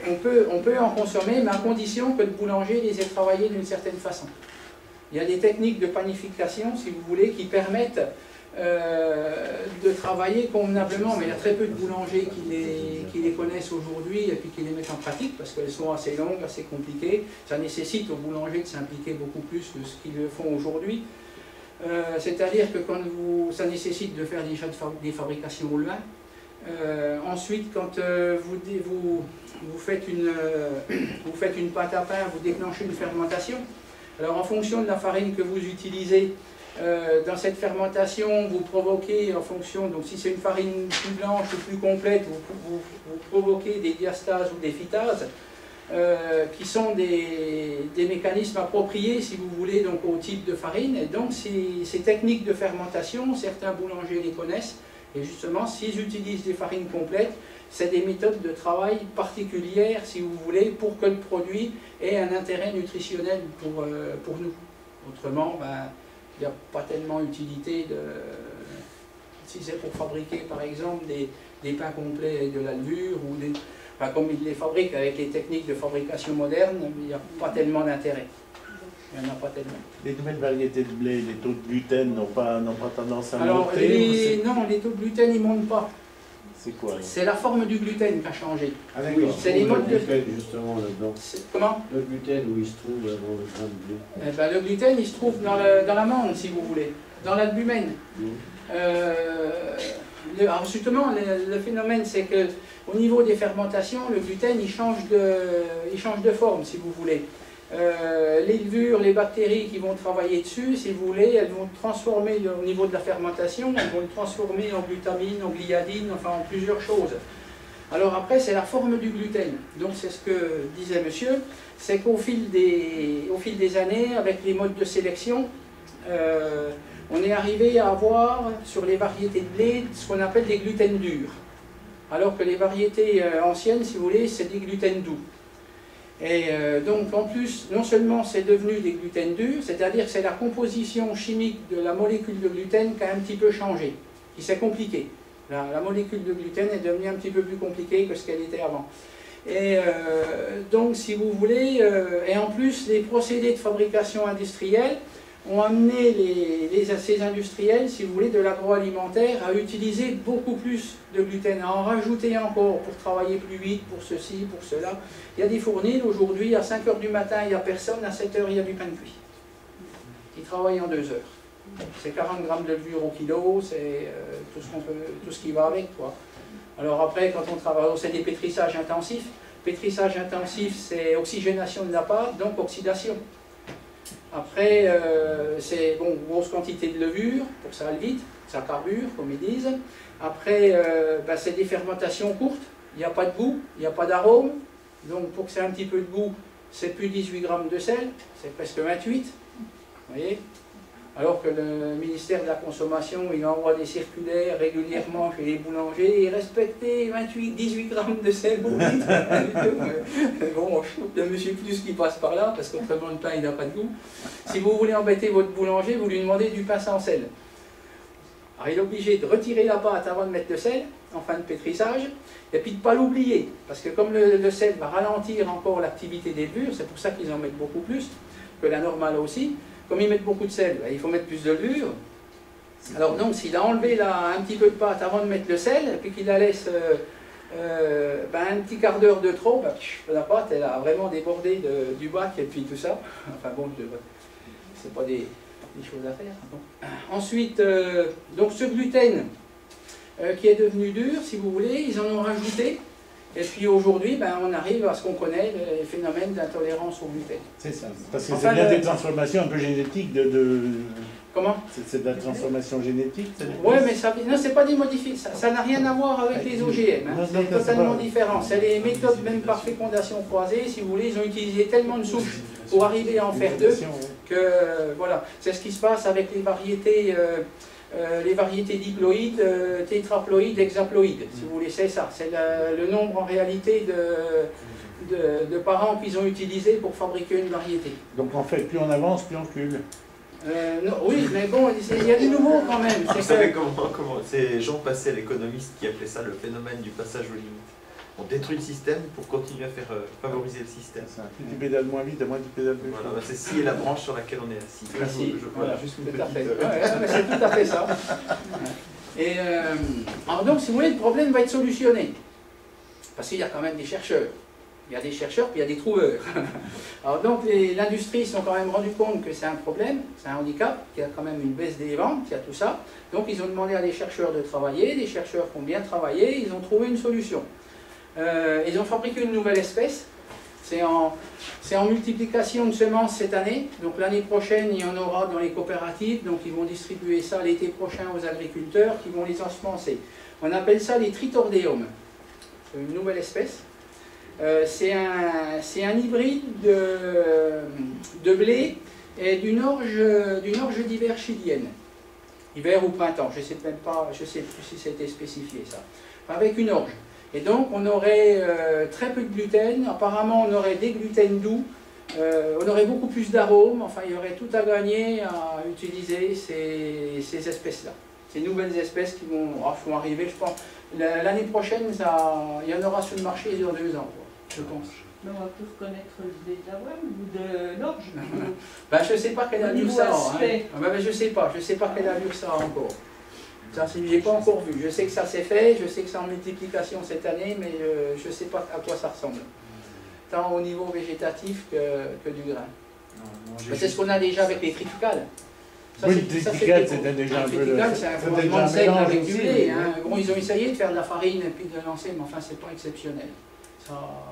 on peut en consommer, mais à condition que le boulanger les ait travaillées d'une certaine façon. Il y a des techniques de panification, si vous voulez, qui permettent de travailler convenablement, mais il y a très peu de boulangers qui les connaissent aujourd'hui et puis qui les mettent en pratique, parce qu'elles sont assez longues, assez compliquées. Ça nécessite aux boulangers de s'impliquer beaucoup plus que ce qu'ils le font aujourd'hui. C'est-à-dire que ça nécessite de faire déjà des fabrications au levain. Ensuite, quand vous faites une pâte à pain, vous déclenchez une fermentation. Alors en fonction de la farine que vous utilisez, dans cette fermentation, vous provoquez en fonction, donc si c'est une farine plus blanche ou plus complète, vous provoquez des diastases ou des phytases, qui sont des mécanismes appropriés, si vous voulez, donc au type de farine. Et donc ces techniques de fermentation, certains boulangers les connaissent, et justement, s'ils utilisent des farines complètes, c'est des méthodes de travail particulières, si vous voulez, pour que le produit ait un intérêt nutritionnel pour nous. Autrement, il n'y a pas tellement utilité si c'est pour fabriquer, par exemple, des pains complets avec de la levure, ou comme ils les fabriquent avec les techniques de fabrication modernes, il n'y a pas tellement d'intérêt. Il n'y en a pas tellement. Les nouvelles variétés de blé, les taux de gluten n'ont pas tendance à monter? Non, les taux de gluten, ils ne montent pas. C'est quoi? C'est la forme du gluten qui a changé. Ah d'accord, c'est les modes de gluten justement là-dedans. Comment? Le gluten, où il se trouve dans le grain de blé? Le gluten, il se trouve dans l'amande, si vous voulez, dans l'albumène. Alors justement, le phénomène, c'est que au niveau des fermentations, le gluten, il change de forme, si vous voulez. Les levures, les bactéries qui vont travailler dessus, si vous voulez, elles vont transformer au niveau de la fermentation, elles vont le transformer en glutamine, en gliadine, enfin en plusieurs choses. Alors après, c'est la forme du gluten. Donc c'est ce que disait monsieur, c'est qu'au fil des années, avec les modes de sélection, on est arrivé à avoir sur les variétés de blé ce qu'on appelle des gluten durs. Alors que les variétés anciennes, si vous voulez, c'est des gluten doux. Et donc en plus, non seulement c'est devenu des gluten durs, c'est-à-dire que c'est la composition chimique de la molécule de gluten qui a un petit peu changé, qui s'est compliquée. La molécule de gluten est devenue un petit peu plus compliquée que ce qu'elle était avant. Et donc si vous voulez, et en plus les procédés de fabrication industrielle ont amené ces industriels, si vous voulez, de l'agroalimentaire à utiliser beaucoup plus de gluten, à en rajouter encore pour travailler plus vite, pour ceci, pour cela. Il y a des fournils aujourd'hui, à 5 h du matin, il n'y a personne, à 7 h, il y a du pain de cuit. Ils travaillent en 2 heures. C'est 40 grammes de levure au kilo, c'est tout ce qui va avec, quoi. Alors après, quand on travaille, c'est des pétrissages intensifs. Pétrissage intensif, c'est oxygénation de la pâte, donc oxydation. Après, c'est grosse quantité de levure, pour que ça aille vite, ça carbure, comme ils disent. Après, c'est des fermentations courtes, il n'y a pas de goût, il n'y a pas d'arôme. Donc pour que c'est un petit peu de goût, c'est plus 18 grammes de sel, c'est presque 28. Vous voyez? Alors que le ministère de la Consommation, il envoie des circulaires régulièrement chez les boulangers et respecter 18 grammes de sel pour litre. Bon, le monsieur plus qui passe par là, parce qu'autrement le pain il n'a pas de goût. Si vous voulez embêter votre boulanger, vous lui demandez du pain sans sel. Alors il est obligé de retirer la pâte avant de mettre le sel, en fin de pétrissage, et puis de ne pas l'oublier, parce que comme le sel va ralentir encore l'activité des levures, c'est pour ça qu'ils en mettent beaucoup plus que la normale aussi. Comme ils mettent beaucoup de sel, il faut mettre plus de levure. Alors donc, s'il a enlevé un petit peu de pâte avant de mettre le sel, et puis qu'il la laisse un petit quart d'heure de trop, la pâte, elle a vraiment débordé du bac et puis tout ça. Enfin bon, c'est pas des choses à faire. Bon. Ensuite, donc ce gluten qui est devenu dur, si vous voulez, ils en ont rajouté. Et puis aujourd'hui, ben, on arrive à ce qu'on connaît, les phénomènes d'intolérance au gluten. C'est ça. Parce que c'est bien des transformations un peu génétiques Comment? C'est de la transformation génétique? Oui, mais ça, non, c'est pas des modifications. Ça n'a rien à voir avec les OGM. Hein. C'est totalement différent. C'est les méthodes même par fécondation croisée. Si vous voulez, ils ont utilisé tellement de souches pour arriver à en faire deux que voilà. C'est ce qui se passe avec les variétés diploïdes, tétraploïdes, hexaploïdes. Si vous voulez, c'est ça. C'est le nombre en réalité de parents qu'ils ont utilisé pour fabriquer une variété. Donc en fait, plus on avance, plus on recule. Non, oui, mais bon, il y a du nouveau quand même. Vous savez comment c'est Jean Passé, l'économiste, qui appelait ça le phénomène du passage aux limites. On détruit le système pour continuer à faire favoriser le système. Plus tu pédales moins vite, moins tu pédales plus vite. Voilà, bah c'est scier la branche sur laquelle on est assis. Voilà, juste une petite... c'est tout à fait ça. Et alors donc, si vous voulez, le problème va être solutionné. Parce qu'il y a quand même des chercheurs. Il y a des chercheurs, puis il y a des trouveurs. Alors donc, l'industrie se sont quand même rendu compte que c'est un problème, c'est un handicap, qu'il y a quand même une baisse des ventes, qu'il y a tout ça. Donc ils ont demandé à des chercheurs de travailler, des chercheurs qui ont bien travaillé, ils ont trouvé une solution. Ils ont fabriqué une nouvelle espèce. C'est en multiplication de semences cette année. Donc l'année prochaine, il y en aura dans les coopératives. Donc ils vont distribuer ça l'été prochain aux agriculteurs qui vont les ensemencer. On appelle ça les tritordéums. C'est une nouvelle espèce. C'est un hybride de blé et d'une orge d'hiver chilienne. Hiver ou printemps, je ne sais même pas, je sais plus si c'était spécifié ça. Avec une orge. Et donc on aurait très peu de gluten, apparemment on aurait des gluten doux, on aurait beaucoup plus d'arômes, enfin il y aurait tout à gagner à utiliser ces espèces-là. Ces nouvelles espèces qui vont arriver, je pense. L'année prochaine, il y en aura sur le marché dans 2 ans, je pense. Mais on va plus reconnaître des avoines ou de l'orge. Ben, je ne sais pas quelle allure ça a. Hein. Ben, je ne sais pas quelle allure ça a encore. Ça, je n'ai pas encore vu. Je sais que ça s'est fait, je sais que c'est en multiplication cette année, mais je ne sais pas à quoi ça ressemble. Tant au niveau végétatif que du grain. C'est ce qu'on a déjà avec les triticales. Oui, le triticale, c'était déjà un peu le... C'est un croisement de seigle avec du blé. Hein. Bon, ils ont essayé de faire de la farine et puis de lancer, mais enfin, c'est pas exceptionnel.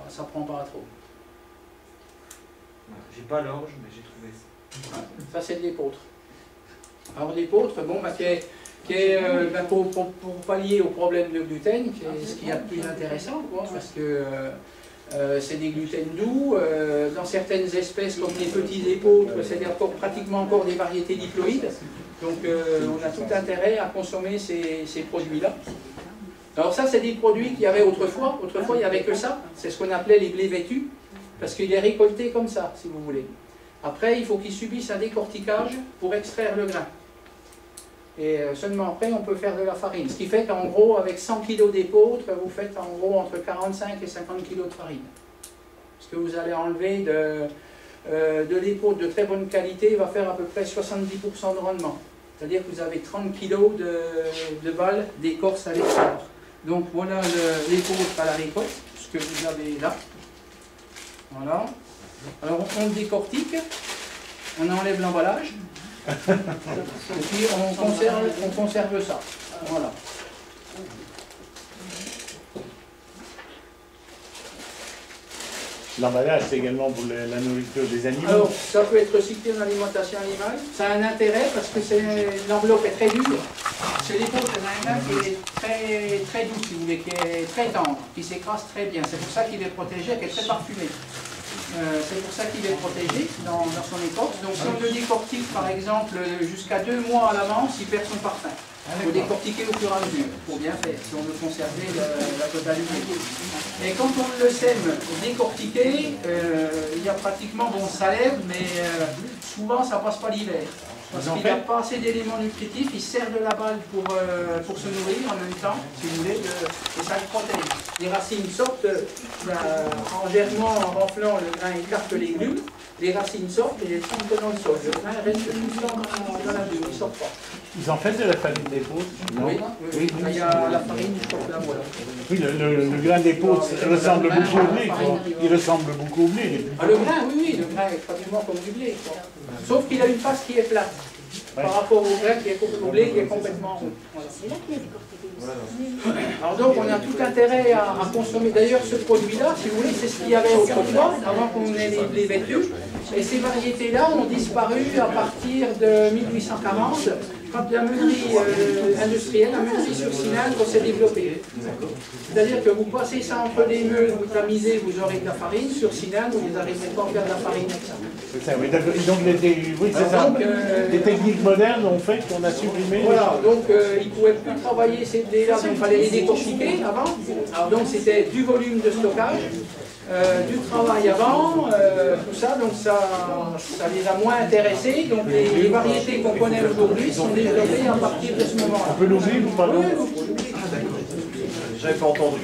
Ça prend pas trop. J'ai pas l'orge, mais j'ai trouvé ça. Ça, c'est de l'épeautre. Alors, l'épeautre, bon, bah, pour pallier au problème de gluten, qui est ce qu'il y a de plus intéressant, quoi, parce que c'est des gluten doux. Dans certaines espèces, comme les petits épeautres, c'est pratiquement encore des variétés diploïdes. Donc, on a tout intérêt à consommer ces produits-là. Alors ça, c'est des produits qu'il y avait autrefois. Autrefois, il n'y avait que ça. C'est ce qu'on appelait les blés vêtus, parce qu'il est récolté comme ça, si vous voulez. Après, il faut qu'il subisse un décortiquage pour extraire le grain. Et seulement après, on peut faire de la farine. Ce qui fait qu'en gros, avec 100 kg d'épeautre, vous faites en gros entre 45 et 50 kg de farine. Ce que vous allez enlever de l'épeautre de très bonne qualité va faire à peu près 70% de rendement. C'est-à-dire que vous avez 30 kg de balles d'écorce à l'extérieur. Donc voilà l'épeautre à la récolte, ce que vous avez là. Voilà. Alors on le décortique, on enlève l'emballage, et puis on conserve ça. Voilà. L'emballage, c'est également pour la nourriture des animaux. Alors, ça peut être recyclé dans l'alimentation animale. Ça a un intérêt parce que l'enveloppe est très dure. C'est l'épeautre, c'est un grain qui est très, très doux, si vous voulez, qui est très tendre, qui s'écrase très bien. C'est pour ça qu'il est protégé, qui est très parfumé. C'est pour ça qu'il est protégé dans son écorce. Donc si on le décortique par exemple jusqu'à 2 mois à l'avance, il perd son parfum. Il faut décortiquer au fur et à mesure, pour bien faire, si on veut conserver la totalité. Et quand on le sème décortiqué, il y a pratiquement, bon ça lève, mais souvent ça passe pas l'hiver. Parce qu'il n'a pas assez d'éléments nutritifs, il sert de la balle pour se nourrir en même temps, si vous voulez, et ça le protège. Les racines sortent, en germant, en renflant, le grain écarte les glumes, les racines sortent et les trempent dans le sol. Le grain reste tout le temps dans la glume, il ne sort pas. Ils en font de la farine d'épeautre? Oui. Il y a la farine, je crois que là, voilà. Oui, le grain d'épeautre ressemble beaucoup au blé. Il ressemble beaucoup au blé. Le grain, oui, le grain est pratiquement comme du blé. Sauf qu'il a une face qui est plate. par rapport au blé qui est complètement rond. Voilà. C'est là qu'il y a des Voilà. Alors donc on a tout intérêt à consommer. D'ailleurs ce produit-là, si vous voulez, c'est ce qu'il y avait autrefois, avant qu'on ait les vêtus. Et ces variétés-là ont disparu à partir de 1840, quand la meunerie industrielle, la meunerie sur cylindre s'est développée. C'est-à-dire que vous passez ça entre les meules, vous tamisez, vous aurez de la farine. Sur cylindre, vous n'arriverez pas à faire de la farine avec ça. C'est ça, oui, d'accord. Et donc, oui, c'est ça. Les techniques modernes ont fait qu'on a supprimé. Voilà, donc ils ne pouvaient plus travailler ces blés-là, donc il fallait les décortiquer avant. Alors donc c'était du volume de stockage, du travail avant, tout ça, donc ça les a moins intéressés. Donc les variétés qu'on connaît aujourd'hui sont développées à partir de ce moment-là. On peut l'ouvrir ou pas l'ouvrir? Ah d'accord. J'avais pas entendu.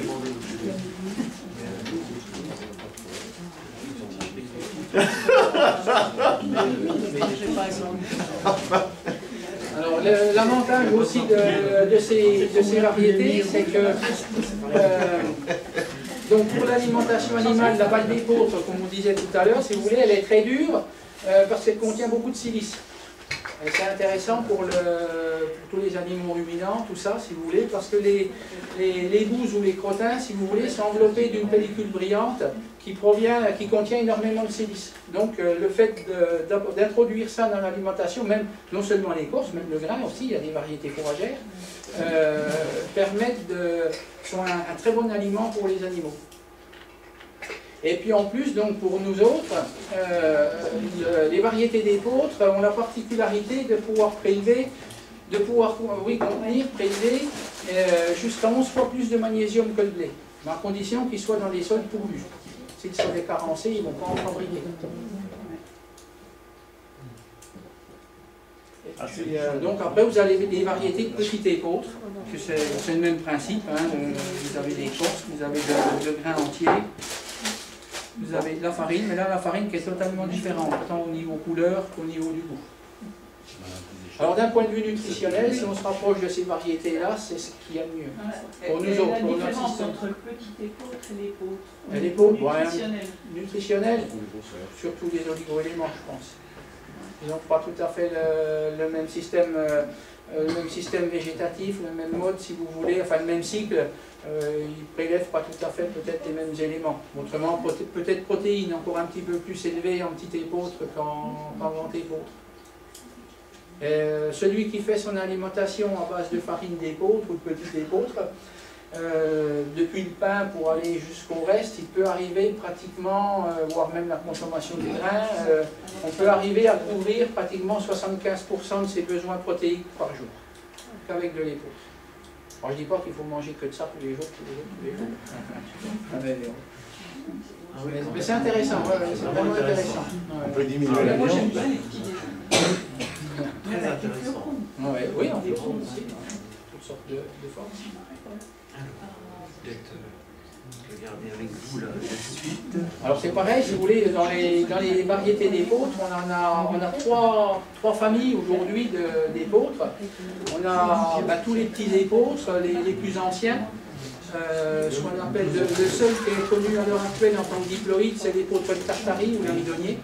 Alors l'avantage aussi de ces variétés, c'est que donc pour l'alimentation animale, la balle d'épeautre, comme on disait tout à l'heure, si vous voulez, elle est très dure parce qu'elle contient beaucoup de silice. Et c'est intéressant pour tous les animaux ruminants, tout ça, si vous voulez, parce que les bouses ou les crottins, si vous voulez, sont enveloppés d'une pellicule brillante qui contient énormément de silice. Donc le fait d'introduire ça dans l'alimentation, même non seulement l'écorce, même le grain aussi, il y a des variétés fourragères, sont un très bon aliment pour les animaux. Et puis en plus, donc pour nous autres, les variétés d'épeautre ont la particularité de pouvoir prélever, contenir, prélever jusqu'à 11 fois plus de magnésium que le blé, mais à condition qu'ils soient dans des sols pourvus. S'ils sont décarencés, ils ne vont pas en fabriquer. Donc après vous avez des variétés de petites épeautres, c'est le même principe, hein. Vous avez des écorces, vous avez de grains entiers. Vous avez de la farine, mais là la farine qui est totalement différente, tant au niveau couleur qu'au niveau du goût. Alors d'un point de vue nutritionnel, si on se rapproche de ces variétés-là, c'est ce qu'il y a de mieux. Pour nous autres, pour notre système. Entre le petit épeautre et l'épeautre. Et l'épeautre, nutritionnel. Nutritionnel, surtout les oligo-éléments, je pense. Ils n'ont pas tout à fait le même système végétatif, le même mode, si vous voulez, enfin le même cycle. Ils ne prélèvent pas tout à fait peut-être les mêmes éléments. Autrement, peut-être protéines encore un petit peu plus élevées en petite épeautre qu'en grande épeautre. Celui qui fait son alimentation à base de farine d'épeautre ou de petite épeautre, depuis le pain pour aller jusqu'au reste, il peut arriver pratiquement, voire même la consommation du grain, on peut arriver à couvrir pratiquement 75% de ses besoins protéiques par jour, qu'avec de l'épeautre. Alors je ne dis pas qu'il faut manger que de ça tous les jours, mais c'est intéressant, c'est vraiment intéressant. On peut diminuer la viande. Très intéressant. Oui, on découvre aussi toutes sortes de formes. Peut-être regarder avec vous la suite. Alors c'est pareil, si vous voulez, dans les variétés d'épeautre, on a trois familles aujourd'hui d'épeautres. On a tous les petits épeautres, les plus anciens. Ce qu'on appelle le seul qui est connu à l'heure actuelle en tant que diploïde, c'est l'épeautre de Tartarie ou l'amidonier.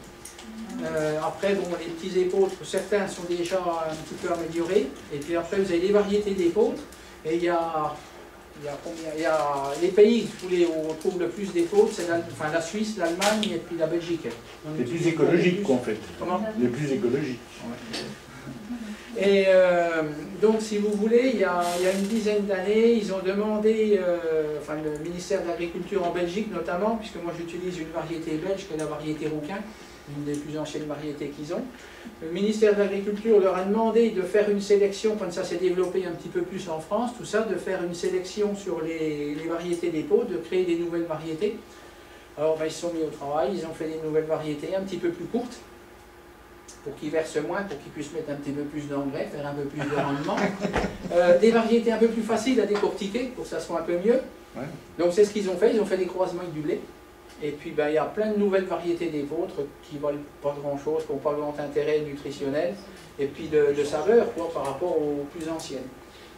Après, bon, les petits épeautres, certains sont déjà un petit peu améliorés. Et puis après, vous avez les variétés d'épeautres. Et il y a les pays où on trouve le plus d'épeautres, c'est la Suisse, l'Allemagne et puis la Belgique. Les plus écologiques, quoi, en fait. Comment? Les plus écologiques. Et donc, si vous voulez, il y a une dizaine d'années, ils ont demandé, le ministère de l'Agriculture en Belgique notamment, puisque moi j'utilise une variété belge qui est la variété Rouquin, une des plus anciennes variétés qu'ils ont. Le ministère de l'Agriculture leur a demandé de faire une sélection, quand ça s'est développé un petit peu plus en France, tout ça, de faire une sélection sur les variétés d'épeautres, de créer des nouvelles variétés. Alors ils se sont mis au travail, ils ont fait des nouvelles variétés un petit peu plus courtes, pour qu'ils versent moins, pour qu'ils puissent mettre un petit peu plus d'engrais, faire un peu plus de rendement. Des variétés un peu plus faciles à décortiquer, pour que ça soit un peu mieux. Ouais. Donc c'est ce qu'ils ont fait des croisements avec du blé. Et puis il y a plein de nouvelles variétés d'épeautres qui ne valent pas grand-chose, qui n'ont pas grand intérêt nutritionnel, et puis de saveur par rapport aux plus anciennes.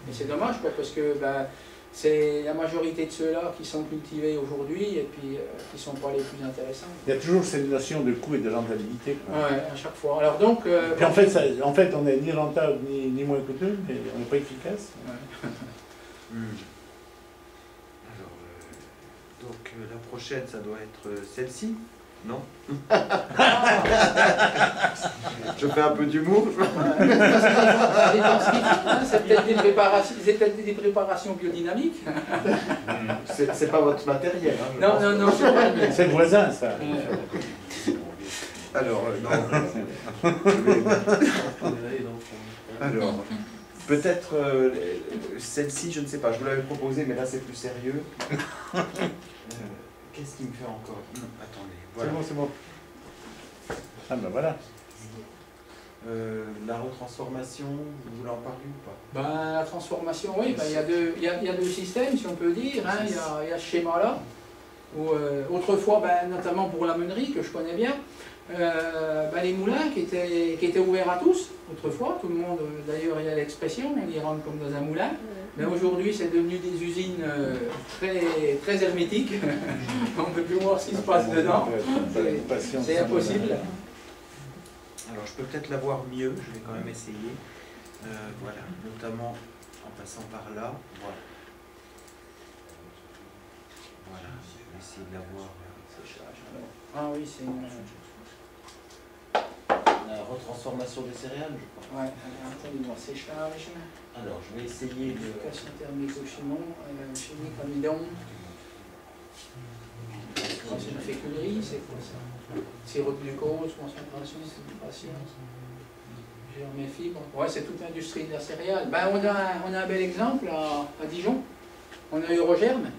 Et c'est dommage, quoi, parce que ben, c'est la majorité de ceux-là qui sont cultivés aujourd'hui et puis qui ne sont pas les plus intéressants. Il y a toujours cette notion de coût et de rentabilité. Oui, à chaque fois. Alors donc, puis en fait, on n'est ni rentable ni moins coûteux, mais on n'est pas efficace. Ouais. Alors, donc la prochaine, ça doit être celle-ci, non? Je fais un peu d'humour. C'est peut-être des préparations biodynamiques. C'est pas votre matériel. Hein, non, c'est pas le mien. C'est le voisin, ça. Alors, non. Alors, peut-être celle-ci, je ne sais pas, je vous l'avais proposée, mais là c'est plus sérieux. Qu'est-ce qui me fait encore? Non, attendez, voilà. C'est bon. Ah ben voilà. La retransformation, vous voulez en parler ou pas? Ben, la transformation, oui, ben, il y a deux systèmes, si on peut dire. Hein. Il y a ce schéma-là, où autrefois, ben, notamment pour la meunerie, que je connais bien, ben, les moulins qui étaient ouverts à tous, autrefois, tout le monde, d'ailleurs il y a l'expression, on y rentre comme dans un moulin, mais aujourd'hui c'est devenu des usines très hermétiques, on ne peut plus voir ce qui se passe dedans, c'est impossible. Alors je peux peut-être la voir mieux, je vais quand même essayer, voilà, notamment en passant par là, voilà. Voilà, je vais essayer de la voir. Ah oui, c'est une... La retransformation des céréales, je crois. Ouais, attendez-moi, séchage. Alors, je vais essayer de... Purification thermique au chaudron, chimique amidon. C'est une féculerie, c'est quoi ça? Sirop de glucose, concentration, filtration. Germes et fibres. Ouais, c'est toute l'industrie de la céréale. Ben, on a un bel exemple à Dijon. On a Eurogerme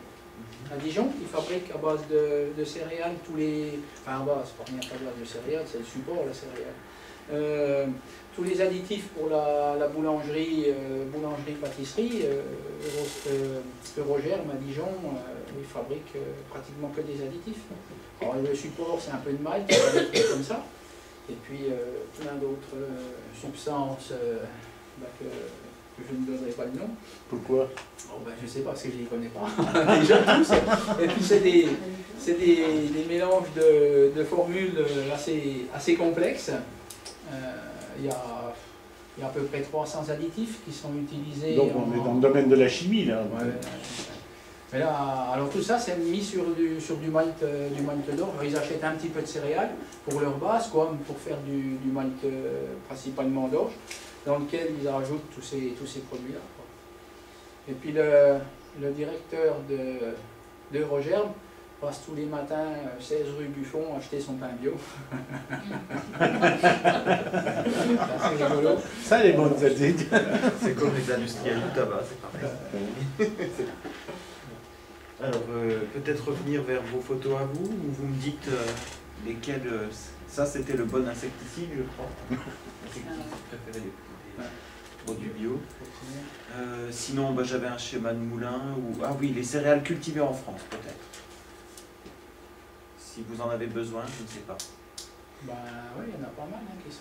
à Dijon qui fabrique à base de céréales tous les... Enfin, à base, pas rien à base de céréales, c'est le support, la céréale. Tous les additifs pour la boulangerie, pâtisserie, Eurogerme à Dijon, ils fabriquent pratiquement que des additifs. Alors, le support, c'est un peu de malt, des trucs comme ça. Et puis plein d'autres substances que je ne donnerai pas le nom. Pourquoi? Oh, ben, je ne sais pas, parce que je ne les connais pas. Déjà tous. Et puis c'est des mélanges de formules assez complexes. Il y a à peu près 300 additifs qui sont utilisés. Donc on est dans le domaine de la chimie, là. Ouais. Mais là, alors tout ça, c'est mis sur du malt d'orge. Ils achètent un petit peu de céréales pour leur base, quoi, pour faire du malt principalement d'orge, dans lequel ils rajoutent tous ces produits-là. Et puis le directeur d'Eurogerme passe tous les matins 16 rue Buffon acheter son pain bio. C'est rigolo. Ça, les bonnes études. C'est comme les industriels du tabac, c'est pareil. Alors, peut-être revenir vers vos photos à vous, ou vous me dites lesquelles... ça, c'était le bon insecticide, je crois. Insecticide préféré du bio. Sinon, bah, j'avais un schéma de moulin, ou... Ah oui, les céréales cultivées en France, peut-être. Si vous en avez besoin, je ne sais pas. Ben oui, il y en a pas mal hein, qui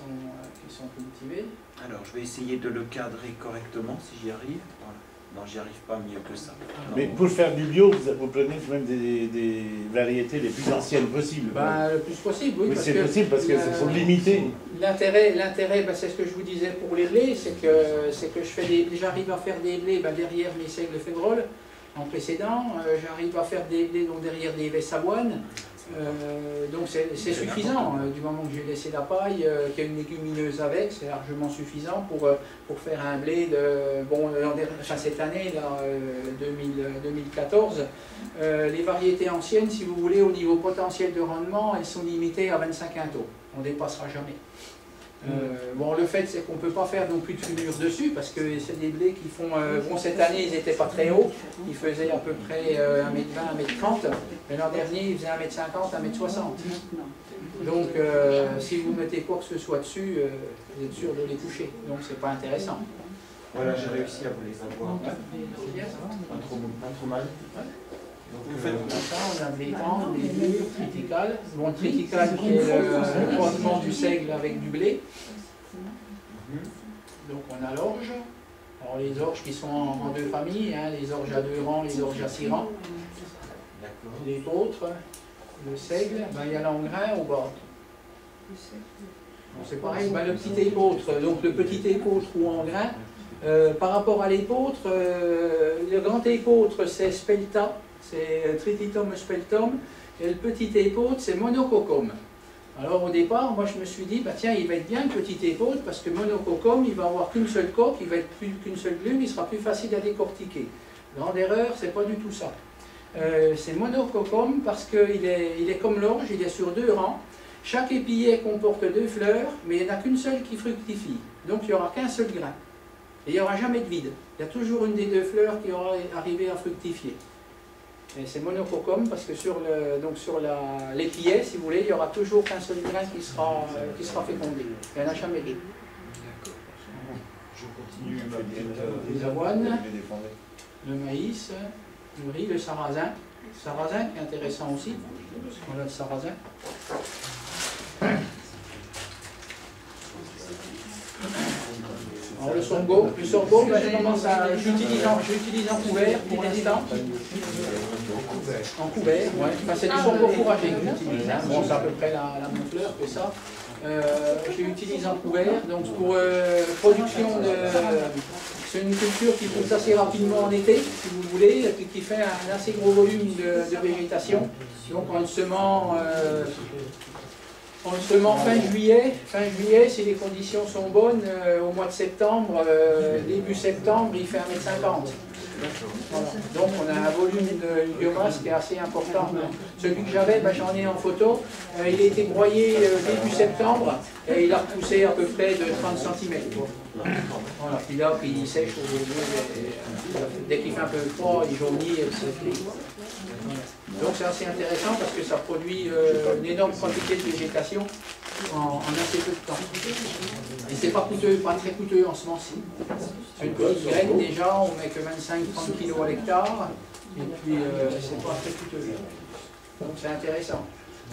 sont cultivés. Alors, je vais essayer de le cadrer correctement, si j'y arrive. Voilà. Non, j'y arrive pas mieux que ça. Mais pour faire du bio, vous prenez quand même des variétés les plus anciennes possibles. Ben, le plus possible, oui. Oui, c'est possible parce qu'elles sont limitées. L'intérêt, ben, c'est ce que je vous disais pour les blés, c'est que j'arrive à faire des blés derrière mes seigles févroles en précédent. J'arrive à faire des blés donc, derrière des vesses avoine. Donc c'est suffisant, du moment que j'ai laissé la paille, qu'il y a une légumineuse avec, c'est largement suffisant pour faire un blé de, bon, cette année, là, 2014, les variétés anciennes, si vous voulez, au niveau potentiel de rendement, elles sont limitées à 25 quintaux, on ne dépassera jamais. Bon, le fait, c'est qu'on ne peut pas faire non plus de fumure dessus, parce que c'est des blés qui font... bon, cette année, ils n'étaient pas très hauts, ils faisaient à peu près 1m20, 1m30, mais l'an dernier, ils faisaient 1m50, 1m60. Donc, si vous mettez quoi que ce soit dessus, vous êtes sûr de les toucher, donc c'est pas intéressant. Voilà, j'ai réussi à vous les avoir. C'est bien, ça. Pas trop mal. Donc, vous faites comme ça, on a des temps, des murs, triticales. Bon, le triticale qui est le croisement du seigle avec du blé. Donc on a l'orge, Alors les orges qui sont en deux familles, hein, les orges à 2 rangs, les orges à 6 rangs. L'épeautre, le seigle, ben, il y a l'engrain au bas. C'est pareil, ben, le petit épeautre, donc le petit épeautre ou engrain. Par rapport à l'épeautre, le grand épeautre c'est spelta, c'est Trititum speltum, et le petit épeautre c'est monococcum. Alors au départ, moi je me suis dit, bah tiens, il va être bien le petit épeautre parce que monococcum, il va avoir qu'une seule coque, il va être plus qu'une seule glume, il sera plus facile à décortiquer. Grande erreur, c'est pas du tout ça. C'est monococcum parce qu'il est comme l'orge, il est sur 2 rangs. Chaque épillet comporte 2 fleurs, mais il n'y en a qu'une seule qui fructifie. Donc il n'y aura qu'un seul grain. Et il n'y aura jamais de vide. Il y a toujours une des 2 fleurs qui aura arrivé à fructifier. Et c'est monococcum parce que sur l'épillet, si vous voulez, il n'y aura toujours qu'un seul grain qui sera fécondé. Il n'y en a jamais 2. Je continue les avoines, le maïs, le riz, le sarrasin. Le sarrasin qui est intéressant aussi. On a le sarrasin. Alors le sorgho, ben, j'utilise en couvert pour l'instant. En couvert, ouais. Enfin, c'est du sorgho fourragé que j'utilise. Hein. Bon, c'est à peu près la même fleur que ça. Je l'utilise en couvert, donc pour production de... C'est une culture qui pousse assez rapidement en été, si vous voulez, qui fait un assez gros volume de végétation. Donc on le semant fin juillet. Fin juillet, si les conditions sont bonnes, au mois de septembre, début septembre, il fait 1,50 m. Voilà. Donc on a un volume de biomasse qui est assez important. Celui que j'avais, ben, j'en ai en photo. Il a été broyé début septembre et il a repoussé à peu près de 30 cm. Voilà. Puis là, il sèche aujourd'hui. Dès qu'il fait un peu froid, il jaunit et c'est fini. Donc c'est assez intéressant parce que ça produit une énorme quantité de végétation en assez peu de temps. Et c'est pas coûteux, pas très coûteux en semences. C'est une petite graine déjà, on met que 25-30 kg à l'hectare, et puis c'est pas très coûteux. Donc c'est intéressant.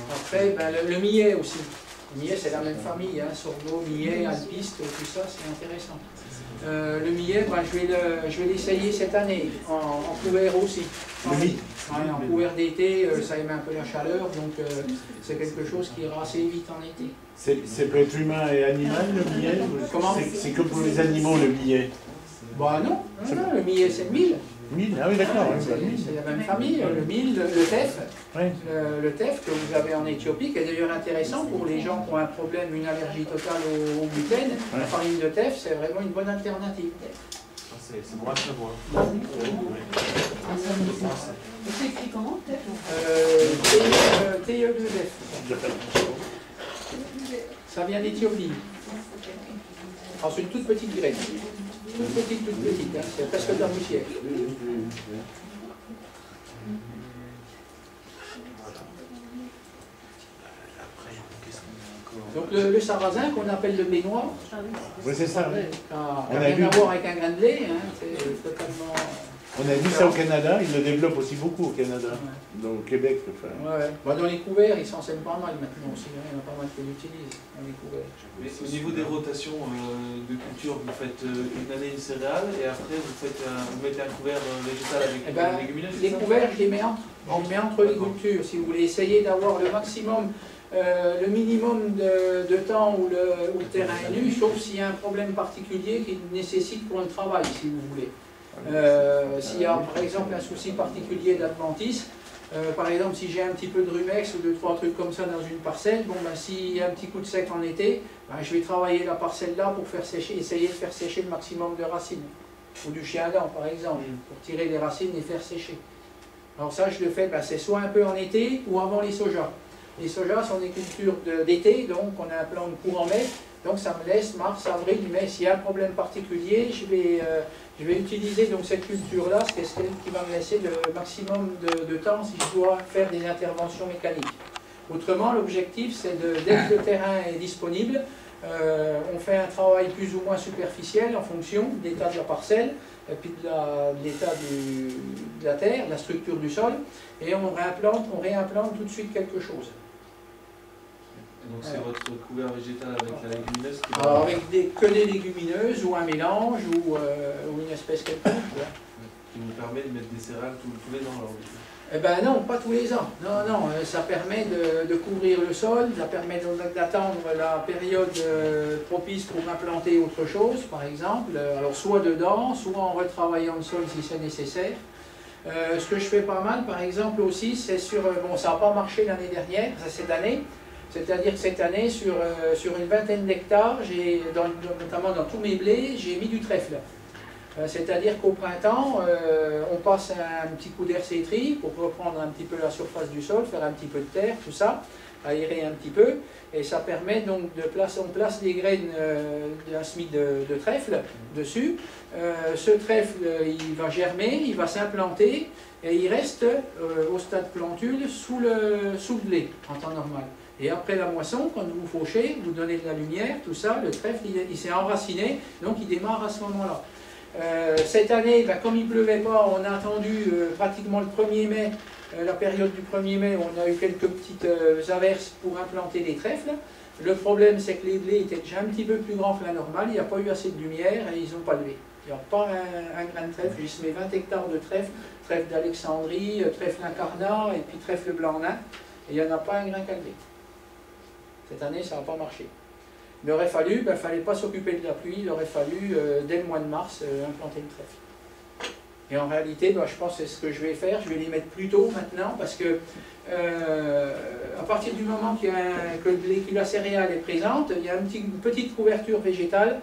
Après, ben, le millet aussi. Le millet c'est la même famille, hein, sorgho, millet, alpiste, tout ça c'est intéressant. Le millet, ben, je vais l'essayer cette année, en couvert aussi. En couvert d'été, ça émet un peu la chaleur, donc c'est quelque chose qui ira assez vite en été. C'est peut être humain et animal le millet? Comment? C'est que pour les animaux le millet? Bah non, le millet c'est le mil. Mil, ah oui d'accord. C'est la même famille, le mil, le teff. Ouais. Le teff que vous avez en Éthiopie, qui est d'ailleurs intéressant pour les gens qui ont un problème, une allergie totale au gluten. Ouais. La farine de teff, c'est vraiment une bonne alternative. C'est bon à savoir. C'est écrit comment, teff? TE2F. Ça vient d'Éthiopie. Alors c'est une toute petite graine. Toute petite, hein. C'est presque de la poussière. Donc le sarrasin qu'on appelle le blé noir, oui, c'est ça. Oui. On n'a rien à voir avec un grain de blé, hein. C'est totalement... On a vu ça au Canada, ils le développent aussi beaucoup au Canada, ouais. Donc au Québec. Enfin. Ouais. Bah, dans les couverts, ils s'en servent pas mal maintenant aussi, hein. Il y en a pas mal qui l'utilisent dans les couverts. Mais au niveau des rotations de culture, vous faites une année une céréale et après vous mettez un couvert végétal avec des légumineuses? Les couverts, je les mets entre les cultures. Si vous voulez essayer d'avoir le maximum, le minimum de temps où le terrain est nu, sauf s'il y a un problème particulier qui nécessite pour le travail, si vous voulez. S'il y a par exemple un souci particulier d'adventice, par exemple si j'ai un petit peu de rumex ou 2-3 trucs comme ça dans une parcelle, bon ben s'il y a un petit coup de sec en été, ben, je vais travailler la parcelle là pour faire sécher, essayer de faire sécher le maximum de racines, ou du chien à dents par exemple, pour tirer les racines et faire sécher. Alors ça je le fais, ben, c'est soit un peu en été ou avant les sojas. Les sojas sont des cultures d'été, donc on a un plan de courant mai, donc ça me laisse mars, avril, mai. S'il y a un problème particulier, je vais utiliser donc cette culture-là, c'est celle qui va me laisser le maximum de temps si je dois faire des interventions mécaniques. Autrement, l'objectif, c'est dès que le terrain est disponible, on fait un travail plus ou moins superficiel en fonction de l'état de la parcelle, et puis de l'état de la terre, de la structure du sol, et on réimplante tout de suite quelque chose. Donc c'est votre couvert végétal avec la légumineuse qui va... Alors avec que des légumineuses ou un mélange ou une espèce quelconque. Qui vous permet de mettre des céréales tous les ans alors. Eh ben non, pas tous les ans. Non, non, ça permet de couvrir le sol, ça permet d'attendre la période propice pour implanter autre chose, par exemple. Alors soit dedans, soit en retravaillant le sol si c'est nécessaire. Ce que je fais pas mal, par exemple aussi, c'est sur... Bon, ça n'a pas marché l'année dernière, cette année. C'est-à-dire que cette année, sur une vingtaine d'hectares, notamment dans tous mes blés, j'ai mis du trèfle. C'est-à-dire qu'au printemps, on passe un petit coup d'hersétrie pour reprendre un petit peu la surface du sol, faire un petit peu de terre, tout ça, aérer un petit peu, et ça permet donc on place les graines d'un semis de trèfle dessus. Ce trèfle, il va germer, il va s'implanter, et il reste au stade plantule sous le blé, en temps normal. Et après la moisson, quand vous fauchez, vous donnez de la lumière, tout ça, le trèfle, il s'est enraciné, donc il démarre à ce moment-là. Cette année, ben, comme il ne pleuvait pas, on a attendu pratiquement le 1er mai, la période du 1er mai, on a eu quelques petites averses pour implanter des trèfles. Le problème, c'est que les blés étaient déjà un petit peu plus grands que la normale, il n'y a pas eu assez de lumière et ils n'ont pas levé. Il n'y a pas un grain de trèfle, il se met 20 hectares de trèfle, trèfle d'Alexandrie, trèfle incarnat et puis trèfle blanc nain, et il n'y en a pas un grain qu'à lever. Cette année, ça n'a pas marché. Il aurait fallu, ben, fallait pas s'occuper de la pluie, il aurait fallu, dès le mois de mars, implanter le trèfle. Et en réalité, ben, je pense que c'est ce que je vais faire, je vais les mettre plus tôt maintenant, parce que à partir du moment que la céréale est présente, il y a une petite couverture végétale.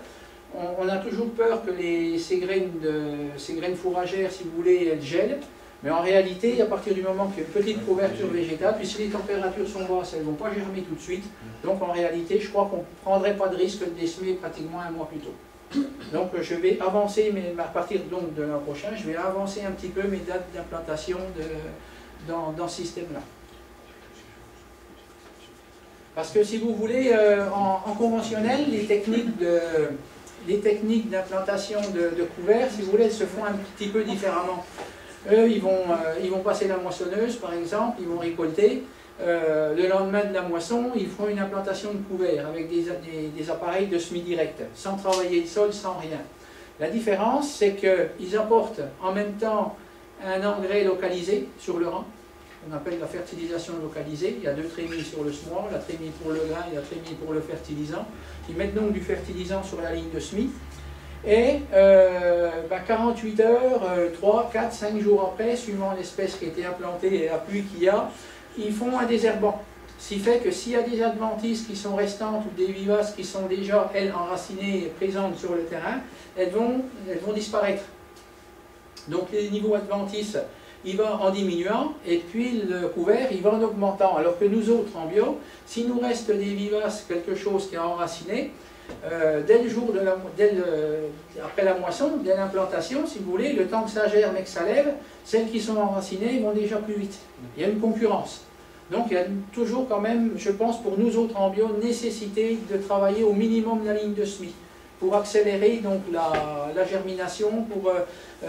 On a toujours peur que ces graines fourragères, si vous voulez, elles gèlent. Mais en réalité, à partir du moment qu'il y a une petite couverture végétale, puis si les températures sont basses, elles ne vont pas germer tout de suite. Donc en réalité, je crois qu'on ne prendrait pas de risque de les semer pratiquement un mois plus tôt. Donc je vais avancer, mais à partir donc de l'an prochain, je vais avancer un petit peu mes dates d'implantation dans ce système-là. Parce que si vous voulez, en conventionnel, les techniques d'implantation de couverts, si vous voulez, elles se font un petit peu différemment. Eux, ils vont passer la moissonneuse, par exemple, ils vont récolter. Le lendemain de la moisson, ils font une implantation de couvert avec des appareils de semis direct, sans travailler le sol, sans rien. La différence, c'est qu'ils apportent en même temps un engrais localisé sur le rang, on appelle la fertilisation localisée. Il y a 2 trémies sur le semoir, la trémie pour le grain et la trémie pour le fertilisant. Ils mettent donc du fertilisant sur la ligne de semis. Et 48 heures, 3, 4, 5 jours après, suivant l'espèce qui a été implantée et la pluie qu'il y a, ils font un désherbant. Ce qui fait que s'il y a des adventices qui sont restantes ou des vivaces qui sont déjà, elles, enracinées et présentes sur le terrain, elles vont disparaître. Donc les niveaux adventices, il va en diminuant et puis le couvert, il va en augmentant. Alors que nous autres, en bio, s'il nous reste des vivaces, quelque chose qui a enraciné, dès le jour après la moisson, dès l'implantation, si vous voulez, le temps que ça germe et que ça lève, celles qui sont enracinées vont déjà plus vite. Il y a une concurrence. Donc il y a toujours quand même, je pense, pour nous autres en bio, nécessité de travailler au minimum la ligne de semis pour accélérer donc la germination, pour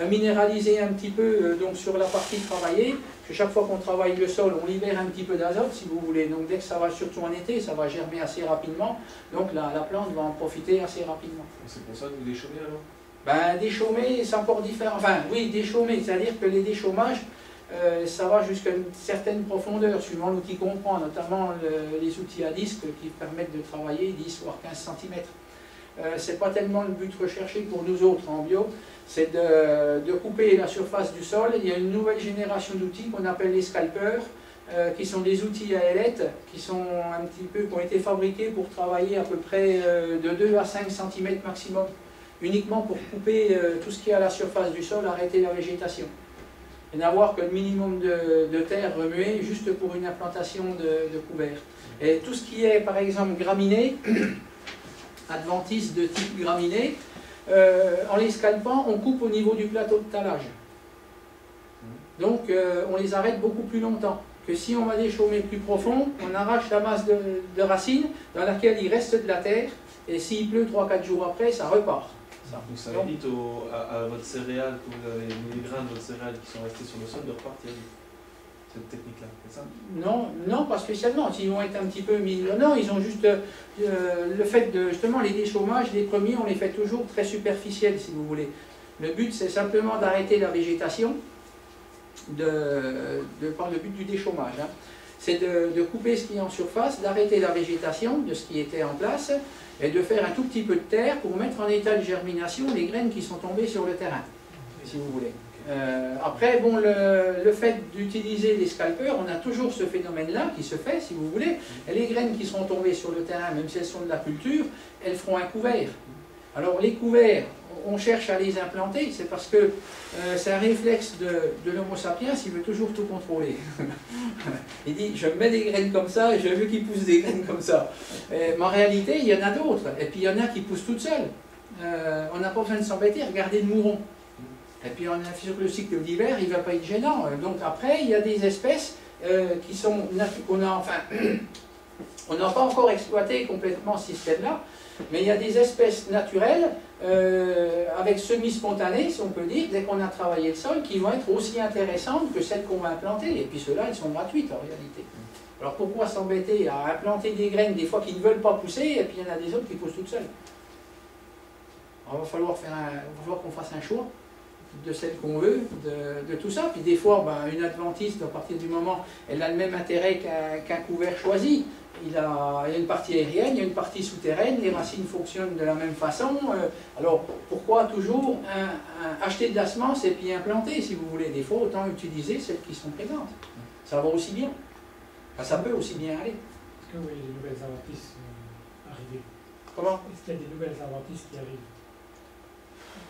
minéraliser un petit peu donc sur la partie travaillée. Parce que chaque fois qu'on travaille le sol, on libère un petit peu d'azote, si vous voulez. Donc dès que ça va, surtout en été, ça va germer assez rapidement. Donc la plante va en profiter assez rapidement. C'est pour ça que vous déchaumez alors? Ben, déchaumer, c'est encore différent. Enfin, oui, déchaumer, c'est-à-dire que les déchaumages, ça va jusqu'à une certaine profondeur, suivant l'outil qu'on prend, notamment les outils à disque qui permettent de travailler 10 voire 15 cm. C'est pas tellement le but recherché pour nous autres en bio, c'est de couper la surface du sol. Il y a une nouvelle génération d'outils qu'on appelle les scalpeurs, qui sont des outils à ailettes, qui ont été fabriqués pour travailler à peu près de 2 à 5 cm maximum, uniquement pour couper tout ce qui est à la surface du sol, arrêter la végétation. Et n'avoir que le minimum de terre remuée, juste pour une implantation de couvert. Et tout ce qui est, par exemple, graminées, adventices de type graminées, en les scalpant, on coupe au niveau du plateau de talage. Donc on les arrête beaucoup plus longtemps que si on va déchaumer plus profond, on arrache la masse de racines dans laquelle il reste de la terre, et s'il pleut 3-4 jours après, ça repart. Donc ça évite à votre céréale, que vous avez mis les grains de votre céréale qui sont restés sur le sol, de repartir. cette technique-là, c'est ça? Non, non, pas spécialement. Ils vont être un petit peu mis... Non, ils ont juste le fait de... Justement, les déchaumages, les premiers, on les fait toujours très superficiels, si vous voulez. Le but, c'est simplement d'arrêter la végétation, par le but du déchaumage. Hein. C'est de couper ce qui est en surface, d'arrêter la végétation de ce qui était en place, et de faire un tout petit peu de terre pour mettre en état de germination les graines qui sont tombées sur le terrain, si vous voulez. Après, bon, le fait d'utiliser les scalpeurs, on a toujours ce phénomène-là qui se fait, si vous voulez. Et les graines qui seront tombées sur le terrain, même si elles sont de la culture, elles feront un couvert. Alors les couverts, on cherche à les implanter, c'est parce que c'est un réflexe de l'homo sapiens, il veut toujours tout contrôler. Il dit, je mets des graines comme ça et je veux qu'ils poussent des graines comme ça. Mais en réalité, il y en a d'autres, et puis il y en a qui poussent toutes seules. On n'a pas besoin de s'embêter, regardez le mouron. Et puis on a sur le cycle d'hiver, il ne va pas être gênant. Donc après, il y a des espèces qui sont qu'on a, enfin, on n'a pas encore exploité complètement ce système-là, mais il y a des espèces naturelles avec semi-spontanées, si on peut dire, dès qu'on a travaillé le sol, qui vont être aussi intéressantes que celles qu'on va implanter. Et puis ceux-là, elles sont gratuites en réalité. Alors pourquoi s'embêter à implanter des graines des fois qui ne veulent pas pousser, et puis il y en a des autres qui poussent toutes seules. Alors, il va falloir qu'on fasse un choix de celle qu'on veut, de tout ça. Puis des fois, ben, une adventiste, à partir du moment, elle a le même intérêt qu'un couvert choisi. Il y a une partie aérienne, il y a une partie souterraine, les racines fonctionnent de la même façon. Alors, pourquoi toujours acheter de la semence et puis implanter, si vous voulez? Des fois, autant utiliser celles qui sont présentes. Ça va aussi bien. Enfin, ça peut aussi bien aller. Est-ce que vous voyez des nouvelles adventistes arriver? Comment? Est-ce qu'il y a des nouvelles adventistes qui arrivent?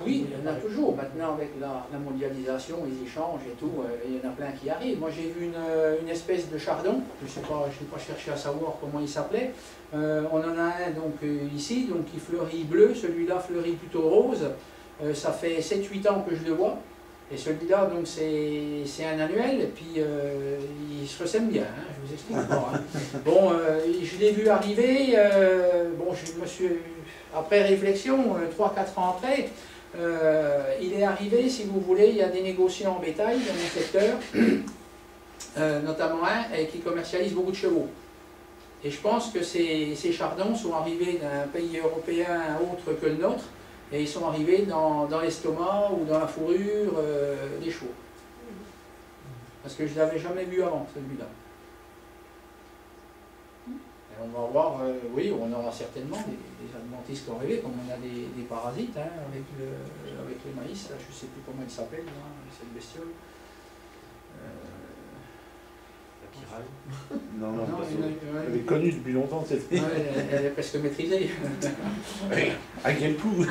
Oui, il y en a toujours. Maintenant, avec la mondialisation, les échanges et tout, il y en a plein qui arrivent. Moi, j'ai vu une espèce de chardon. Je n'ai pas cherché à savoir comment il s'appelait. On en a un donc, ici, donc, qui fleurit bleu. Celui-là fleurit plutôt rose. Ça fait 7-8 ans que je le vois. Et celui-là, donc, c'est un annuel. Et puis, il se ressème bien. Hein, je vous explique pas. Hein. Bon, je l'ai vu arriver. Bon, je me suis... Après réflexion, 3-4 ans après, il est arrivé, si vous voulez, il y a des négociants en bétail dans mon secteur, notamment un qui commercialise beaucoup de chevaux. Et je pense que ces chardons sont arrivés d'un pays européen autre que le nôtre, et ils sont arrivés dans l'estomac ou dans la fourrure des chevaux. Parce que je ne l'avais jamais vu avant, celui-là. Et on va voir, oui, on aura certainement des adventistes qui vont arriver, comme on a des parasites hein, avec le maïs, là, je ne sais plus comment il s'appelle, cette bestiole. La pyrale. Non, elle est connue depuis longtemps cette fille. Elle est presque maîtrisée. À quel coup?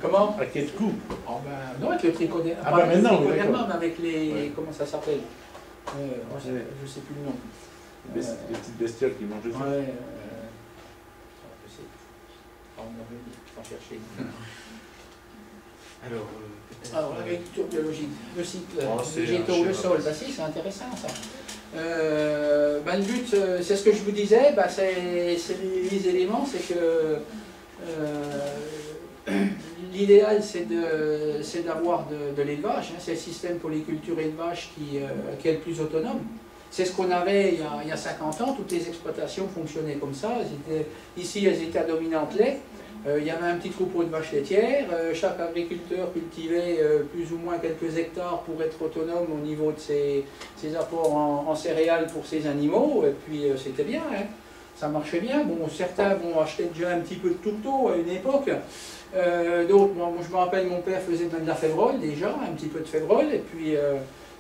Comment? À quel coup? Oh ben, non, avec le trichoderme. Ah bah maintenant, mais avec les... Ouais. Comment ça s'appelle? Je ne sais plus le nom. Les petites bestioles qui mangent ça. Ouais, je sais. On va chercher. Alors, l'agriculture biologique, le cycle végétaux, le sol, bah si, c'est intéressant ça. Bah, le but, c'est ce que je vous disais, bah, c'est les éléments, c'est que l'idéal c'est d'avoir de l'élevage, hein, c'est le système polyculture-élevage qui est le plus autonome. C'est ce qu'on avait il y a 50 ans, toutes les exploitations fonctionnaient comme ça, ici elles étaient à dominante lait. Il y avait un petit troupeau de vaches laitières, chaque agriculteur cultivait plus ou moins quelques hectares pour être autonome au niveau de ses apports en céréales pour ses animaux, et puis c'était bien, hein. Ça marchait bien. Bon, certains vont acheter déjà un petit peu de tourteau à une époque, d'autres, moi je me rappelle mon père faisait même de la févrole déjà, un petit peu de févrole, et puis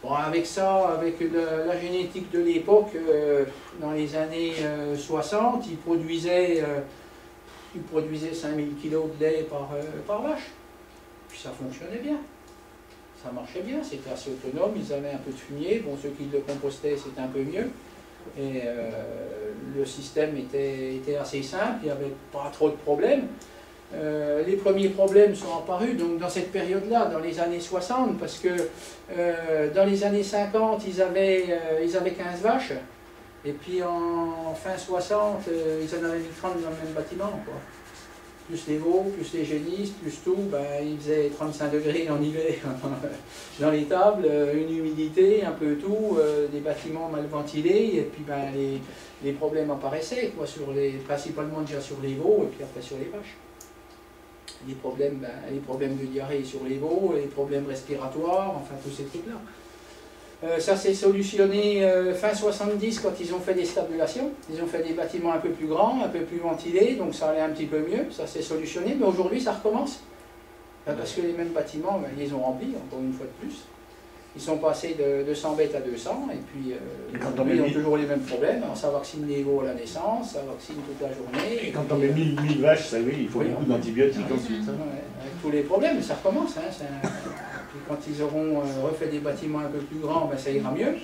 bon, avec ça, avec la génétique de l'époque, dans les années 60, il produisait 5000 kg de lait par vache. Puis ça fonctionnait bien. Ça marchait bien, c'était assez autonome, ils avaient un peu de fumier. Bon, ceux qui le compostaient, c'était un peu mieux. Et le système était assez simple, il n'y avait pas trop de problèmes. Les premiers problèmes sont apparus donc, dans cette période-là, dans les années 60, parce que dans les années 50, ils avaient 15 vaches. Et puis en fin 60, ils en avaient mis 30 dans le même bâtiment, quoi. plus les veaux, plus les génisses, plus tout, ben, il faisait 35 degrés en hiver dans les tables, une humidité, un peu tout, des bâtiments mal ventilés, et puis ben, les problèmes apparaissaient, quoi, principalement déjà sur les veaux, et puis après sur les vaches. Les problèmes de diarrhée sur les veaux, les problèmes respiratoires, enfin tous ces trucs-là. Ça s'est solutionné fin 70 quand ils ont fait des stabulations. Ils ont fait des bâtiments un peu plus grands, un peu plus ventilés, donc ça allait un petit peu mieux, ça s'est solutionné, mais aujourd'hui ça recommence. Parce que les mêmes bâtiments, ben, ils les ont remplis, encore une fois de plus. Ils sont passés de 200 bêtes à 200, et puis ils ont toujours les mêmes problèmes. Alors, ça vaccine les veaux à la naissance, ça vaccine toute la journée. Et quand on met 1000 vaches, ça oui, il faut beaucoup d'antibiotiques ensuite. Hein. Ouais, avec tous les problèmes, ça recommence. Hein, puis quand ils auront refait des bâtiments un peu plus grands, ben, ça ira mieux.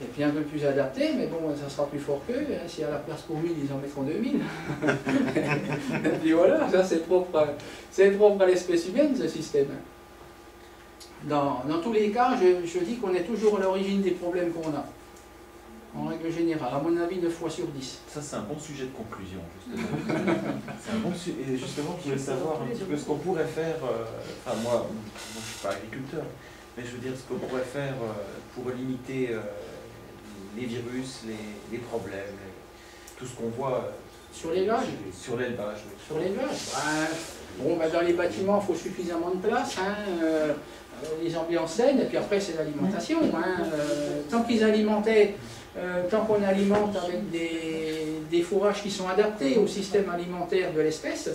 Et puis un peu plus adapté, mais bon, ça sera plus fort qu'eux. Hein. S'il y a la place pour 1000, ils en mettront 2000. Et puis voilà, ça c'est propre à l'espèce humaine, ce système. Dans tous les cas, je dis qu'on est toujours à l'origine des problèmes qu'on a. En règle générale, à mon avis, 9 fois sur 10. Ça, c'est un bon sujet de conclusion, justement. Et justement, je voulais savoir un petit peu ce qu'on pourrait faire. Enfin, moi, je ne suis pas agriculteur, mais je veux dire ce qu'on pourrait faire pour limiter les virus, les problèmes, tout ce qu'on voit. Sur l'élevage. Sur l'élevage, oui. Sur l'élevage. Bon, ben, dans les bâtiments, il faut suffisamment de place. Hein, les ambiances saines, et puis après c'est l'alimentation. Hein. Tant qu'ils alimentaient, tant qu'on alimente avec des fourrages qui sont adaptés au système alimentaire de l'espèce,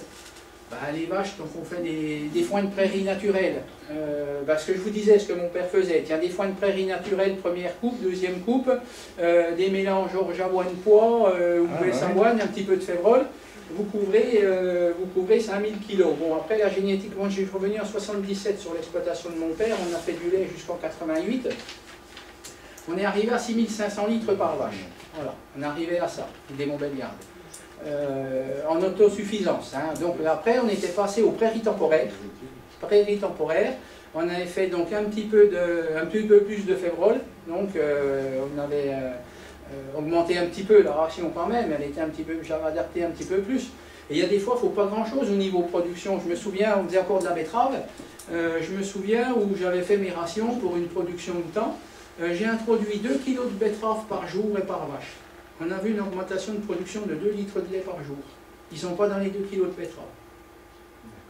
bah, les vaches, donc on fait des foins de prairie naturels. Ce que je vous disais, ce que mon père faisait, tiens, des foins de prairie naturels, première coupe, deuxième coupe, des mélanges orge avoine pois, ou avoine, un petit peu de févrole. Vous couvrez 5000 kg. Bon, après la génétique, moi je suis revenu en 77 sur l'exploitation de mon père, on a fait du lait jusqu'en 88. On est arrivé à 6500 litres par vache. Voilà, on est arrivé à ça, des Montbéliardes. En autosuffisance. Hein. Donc après, on était passé aux prairies temporaires. On avait fait donc un petit peu plus de févrole. Donc on avait augmenté un petit peu la ration quand même, elle était j'avais adapté un petit peu plus. Et il y a des fois, il ne faut pas grand chose au niveau production. Je me souviens, on faisait encore de la betterave, je me souviens où j'avais fait mes rations pour une production de temps. J'ai introduit 2 kg de betterave par jour et par vache. On a vu une augmentation de production de 2 litres de lait par jour. Ils ne sont pas dans les 2 kg de betterave.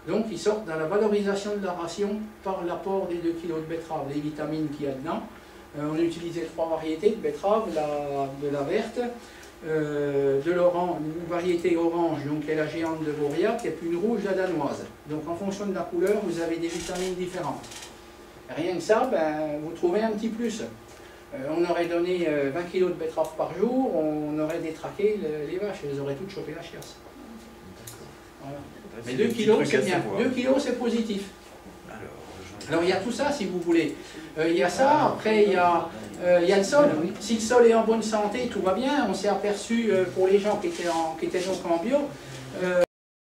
Donc ils sortent dans la valorisation de la ration par l'apport des 2 kg de betterave, les vitamines qu'il y a dedans. On a utilisé 3 variétés de betterave, de la verte, de l'orange, une variété orange, donc qui est la géante de Vauriac, et puis une rouge, la danoise. Donc en fonction de la couleur, vous avez des vitamines différentes. Rien que ça, ben, vous trouvez un petit plus. On aurait donné 20 kg de betterave par jour, on aurait détraqué les vaches, elles auraient toutes chopé la chiasse. Voilà. Mais 2 kg, c'est bien. 2 kg, c'est positif. Alors il y a tout ça, si vous voulez. Il y a ça, après il y a le sol. Si le sol est en bonne santé, tout va bien. On s'est aperçu, pour les gens qui étaient donc en bio,